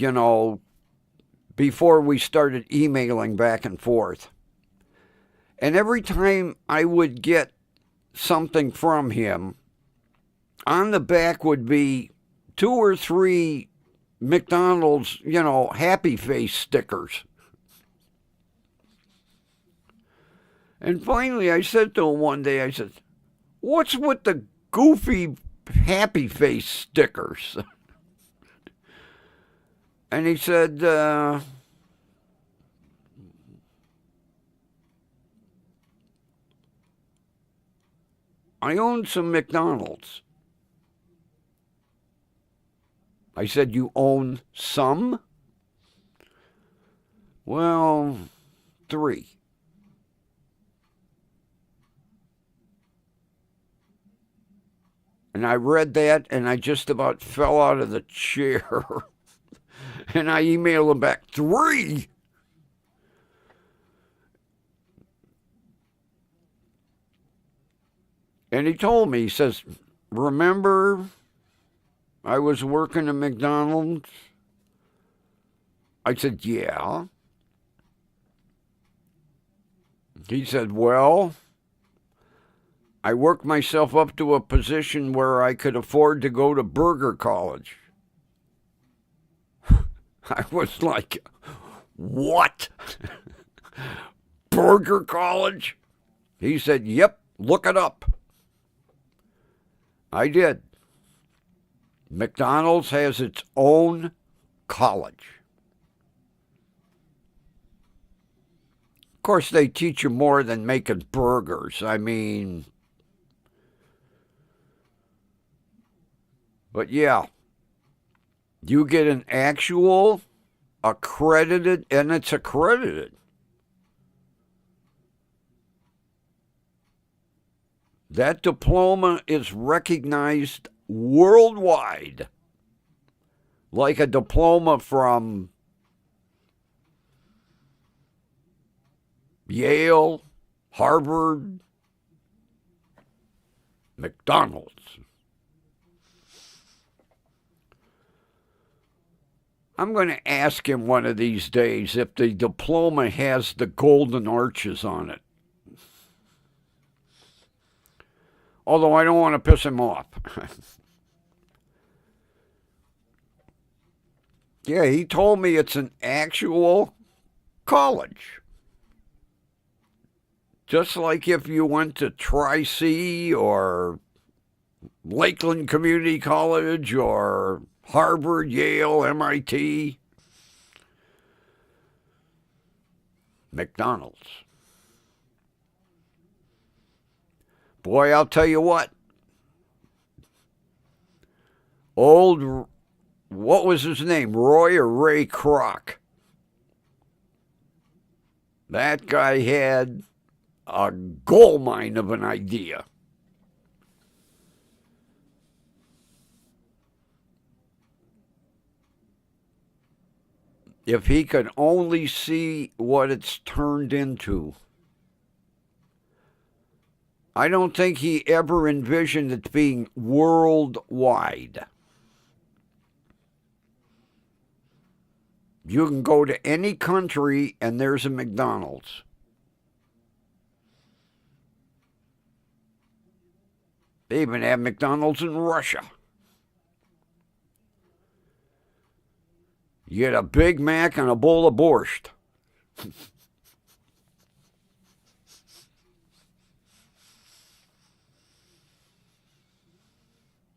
before we started emailing back and forth. And every time I would get something from him, on the back would be 2 or 3 McDonald's, happy face stickers. And finally I said to him one day, I said, "What's with the goofy happy face stickers?" And he said, "I own some McDonald's." I said, "You own some?" "Well, 3. And I read that, and I just about fell out of the chair. And I emailed him back, 3? And he told me, he says, "Remember, I was working at McDonald's?" I said, "Yeah." He said, "Well, I worked myself up to a position where I could afford to go to Burger College." I was like, "What? Burger College?" He said, "Yep, look it up." I did. McDonald's has its own college. Of course, they teach you more than making burgers. But yeah, you get an actual accredited, and it's accredited. That diploma is recognized worldwide, like a diploma from Yale, Harvard, McDonald's. I'm going to ask him one of these days if the diploma has the golden arches on it. Although I don't want to piss him off. Yeah, he told me it's an actual college. Just like if you went to Tri-C or Lakeland Community College or Harvard, Yale, MIT, McDonald's. Boy, I'll tell you what. What was his name? Roy or Ray Kroc? That guy had a gold mine of an idea. If he could only see what it's turned into. I don't think he ever envisioned it being worldwide. You can go to any country and there's a McDonald's. They even have McDonald's in Russia. You get a Big Mac and a bowl of borscht.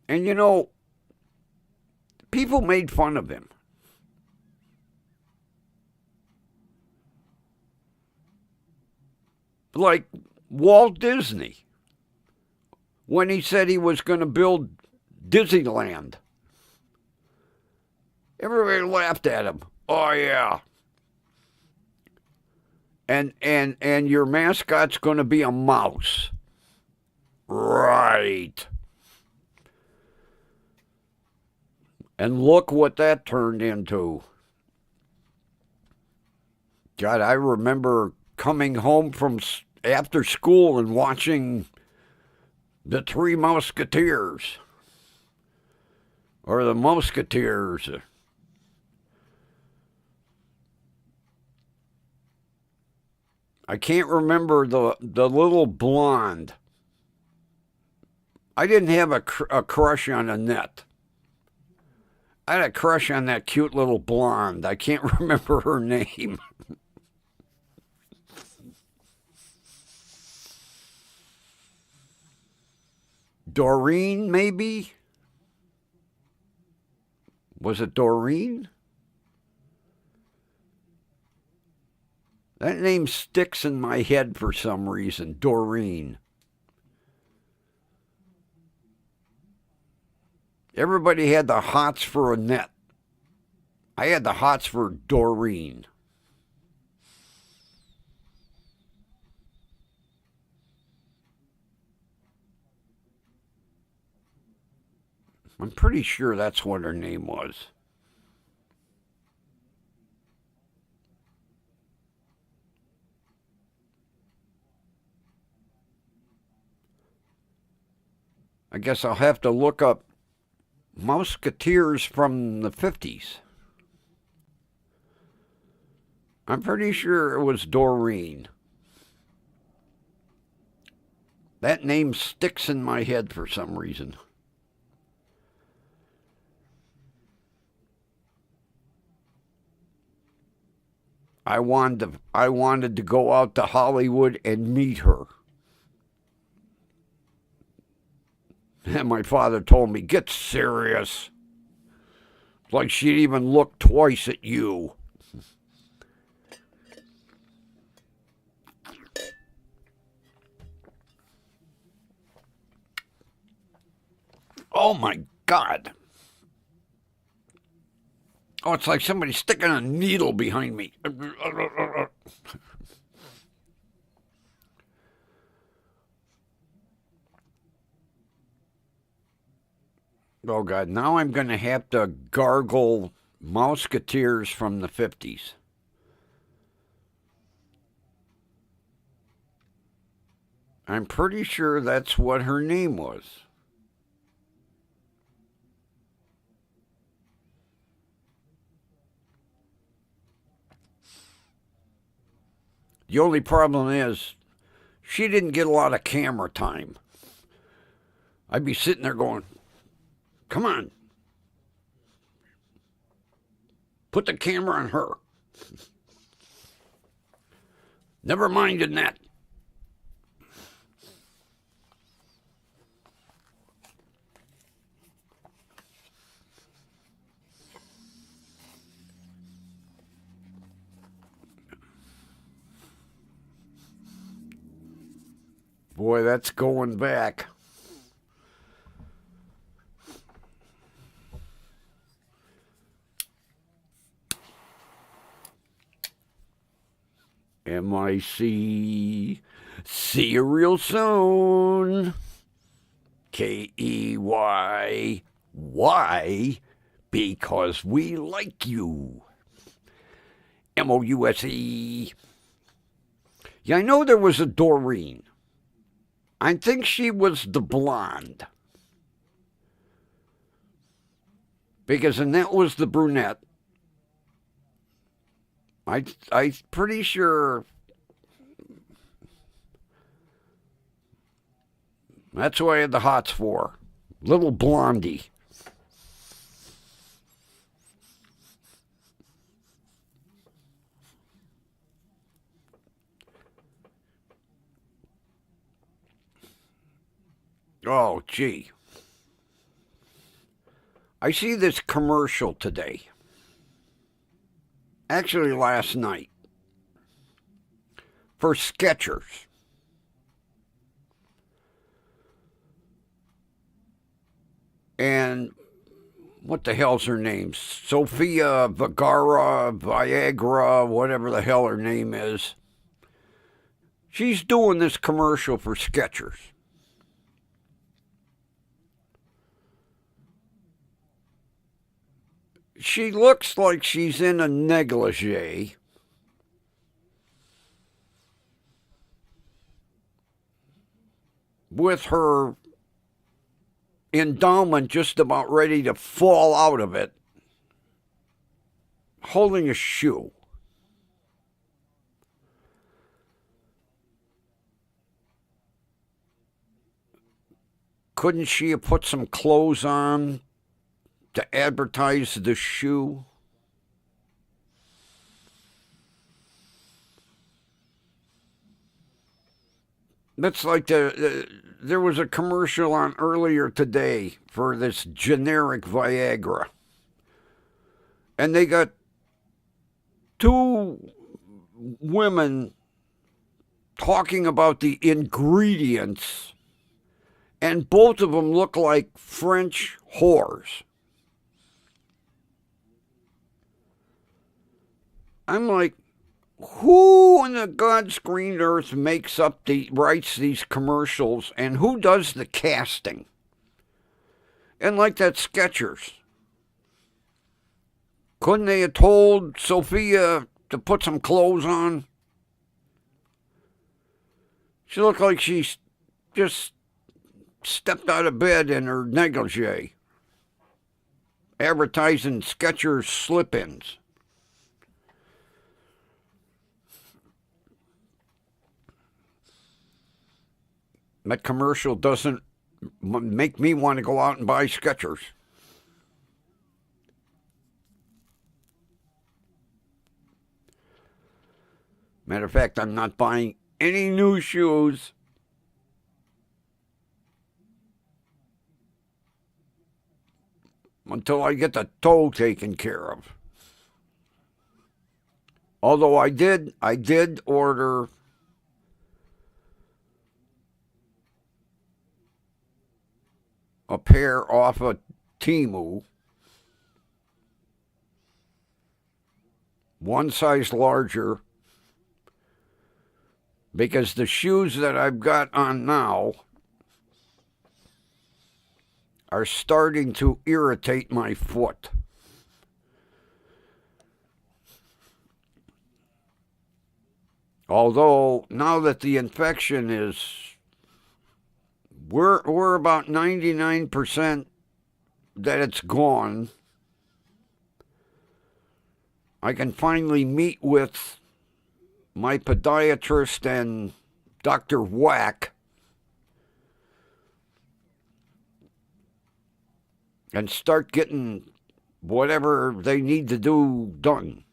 And people made fun of him. Like Walt Disney, when he said he was going to build Disneyland. Everybody laughed at him. "Oh, yeah. And your mascot's going to be a mouse." Right. And look what that turned into. God, I remember coming home from after school and watching the Three Musketeers. Or the Musketeers. I can't remember the little blonde. I didn't have a crush on Annette. I had a crush on that cute little blonde. I can't remember her name. Doreen, maybe? Was it Doreen? That name sticks in my head for some reason. Doreen. Everybody had the hots for Annette. I had the hots for Doreen. I'm pretty sure that's what her name was. I guess I'll have to look up Musketeers from the 50s. I'm pretty sure it was Doreen. That name sticks in my head for some reason. I wanted to go out to Hollywood and meet her. And my father told me, get serious. Like she'd even look twice at you. Oh my God. Oh, it's like somebody sticking a needle behind me. Oh, God. Now I'm going to have to gargle Musketeers from the 50s. I'm pretty sure that's what her name was. The only problem is she didn't get a lot of camera time. I'd be sitting there going, come on. Put the camera on her. Never mind Annette. Boy, that's going back. MIC. See you real soon. KEY. Why? Because we like you. MOUSE. Yeah, I know there was a Doreen. I think she was the blonde. Because Annette was the brunette. I'm pretty sure that's who I had the hots for. Little blondie. Oh, gee. I see this commercial today. Actually, last night. For Skechers. And what the hell's her name? Sophia Vergara, Viagra, whatever the hell her name is. She's doing this commercial for Skechers. she looks like she's in a negligee. With her endowment just about ready to fall out of it, holding a shoe. Couldn't she have put some clothes on to advertise the shoe? That's like there was a commercial on earlier today for this generic Viagra. And they got two women talking about the ingredients, and both of them look like French whores. I'm like, who in the God's green earth writes these commercials, and who does the casting? And like that Skechers, couldn't they have told Sophia to put some clothes on? She looked like she just stepped out of bed in her negligee, advertising Skechers slip-ins. That commercial doesn't make me want to go out and buy Skechers. Matter of fact, I'm not buying any new shoes until I get the toe taken care of. Although I did order a pair off of Temu, one size larger, because the shoes that I've got on now are starting to irritate my foot. Although now that the infection is, we're about 99% that it's gone. I can finally meet with my podiatrist and Dr. Whack and start getting whatever they need to do done.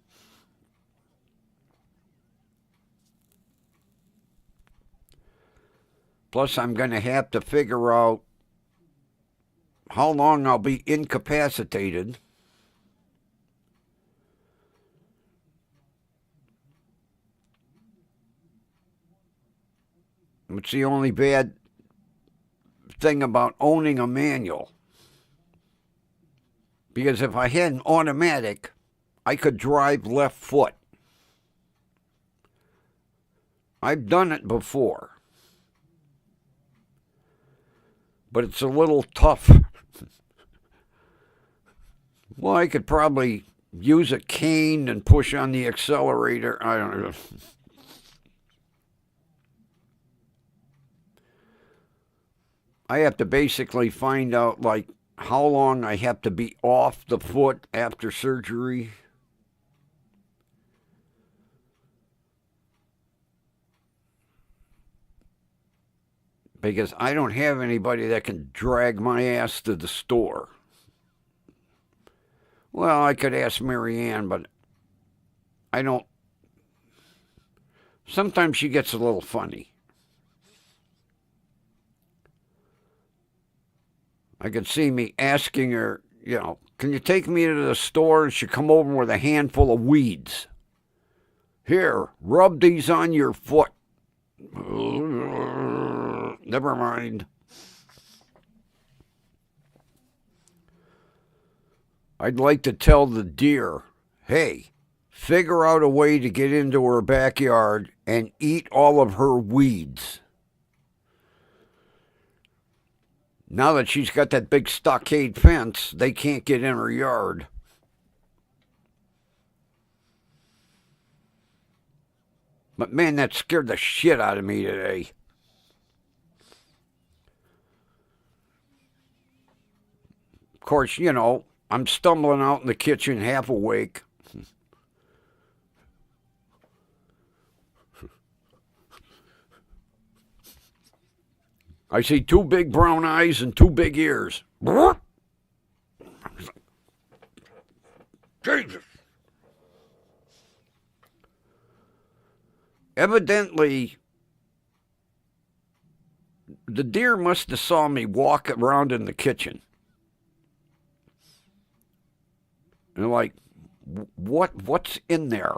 Plus, I'm going to have to figure out how long I'll be incapacitated. It's the only bad thing about owning a manual. Because if I had an automatic, I could drive left foot. I've done it before. But it's a little tough. Well, I could probably use a cane and push on the accelerator. I don't know. I have to basically find out, like, how long I have to be off the foot after surgery. Because I don't have anybody that can drag my ass to the store. Well, I could ask Marianne, but I don't. Sometimes she gets a little funny. I could see me asking her, can you take me to the store? And she'd come over with a handful of weeds. Here, rub these on your foot. Never mind. I'd like to tell the deer, hey, figure out a way to get into her backyard and eat all of her weeds. Now that she's got that big stockade fence, they can't get in her yard. But man, that scared the shit out of me today. Of course, you know, I'm stumbling out in the kitchen half awake. I see two big brown eyes and two big ears. Jesus. Evidently, the deer must have saw me walk around in the kitchen. And like, what's in there?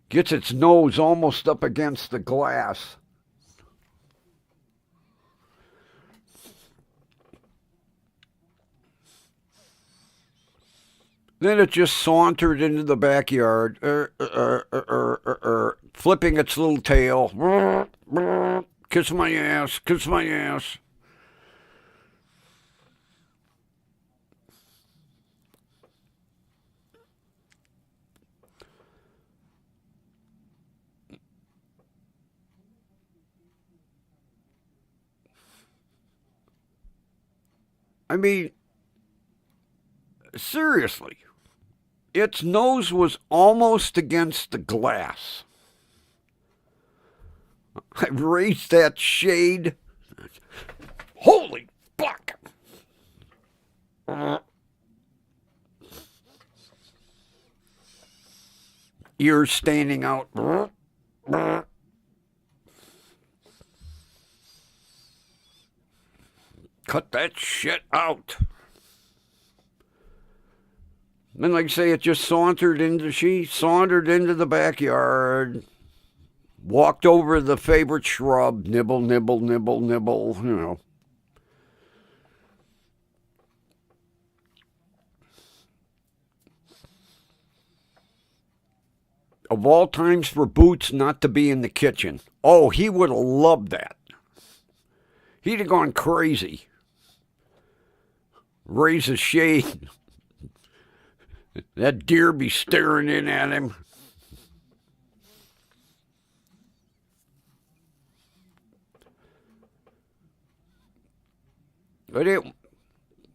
Gets its nose almost up against the glass. Then it just sauntered into the backyard, flipping its little tail. Kiss my ass, kiss my ass. I mean, seriously, its nose was almost against the glass. I raised that shade. Holy fuck! Ears standing out. Cut that shit out. Then, like I say, it just sauntered into the backyard, walked over the favorite shrub, nibble, nibble, nibble, nibble, you know. Of all times for Boots not to be in the kitchen. Oh, he would have loved that. He'd have gone crazy. Raise a shade. That deer be staring in at him. But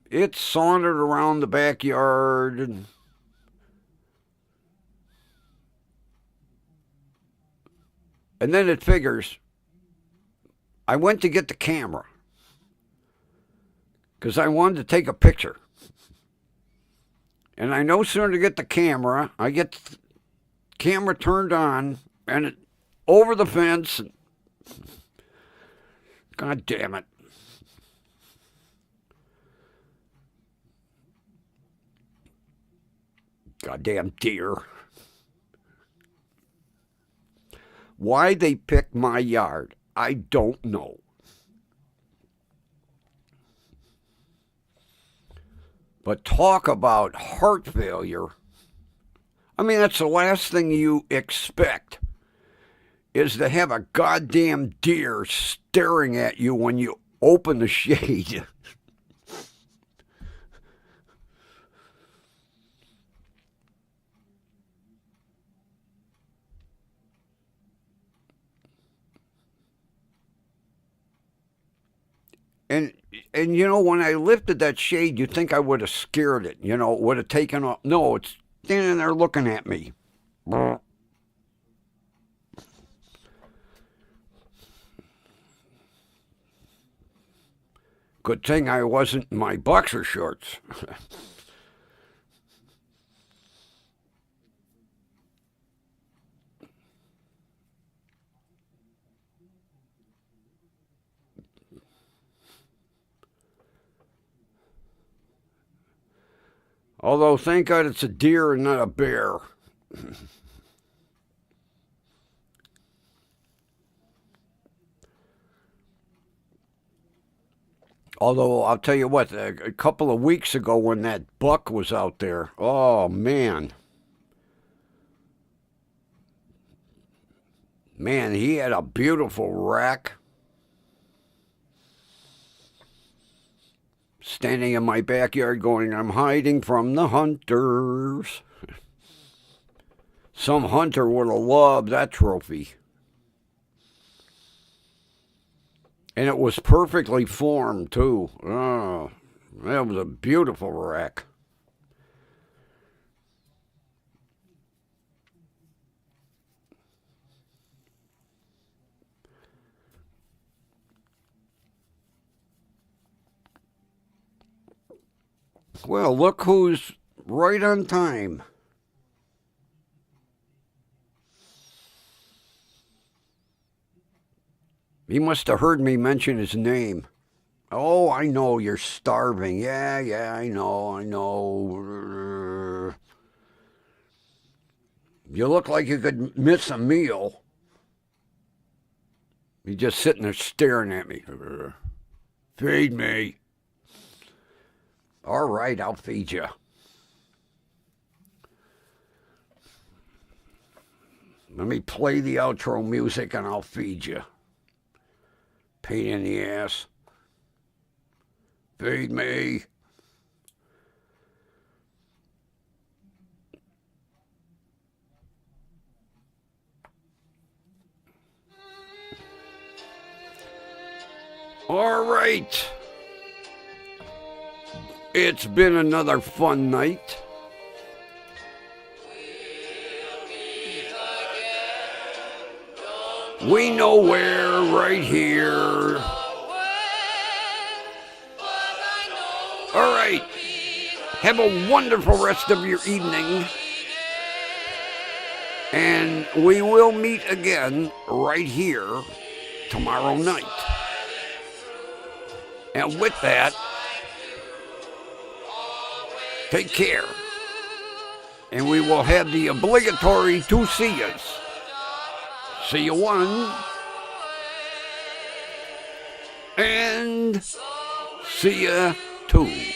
it sauntered around the backyard and then it figures, I went to get the camera because I wanted to take a picture. And I no sooner get the camera, I get the camera turned on, and it over the fence. God damn it. Goddamn deer. Why they picked my yard, I don't know. But talk about heart failure. I mean, that's the last thing you expect, is to have a goddamn deer staring at you when you open the shade. And you know, when I lifted that shade, you'd think I would have scared it. You know, it would have taken off. No, it's standing there looking at me. Good thing I wasn't in my boxer shorts. Although, thank God it's a deer and not a bear. Although, I'll tell you what, a couple of weeks ago when that buck was out there, oh, man. Man, he had a beautiful rack. Standing in my backyard going, I'm hiding from the hunters. Some hunter would have loved that trophy. And it was perfectly formed, too. Oh, that was a beautiful rack. Well, look who's right on time. He must have heard me mention his name. Oh, I know, you're starving. Yeah, I know. You look like you could miss a meal. You're just sitting there staring at me. Feed me. All right, I'll feed you. Let me play the outro music and I'll feed you. Pain in the ass. Feed me. All right. It's been another fun night. We know where, right here. All right. Have a wonderful rest of your evening. And we will meet again right here tomorrow night. And with that, take care. And we will have the obligatory 2 see-yas. See you 1. And see ya 2.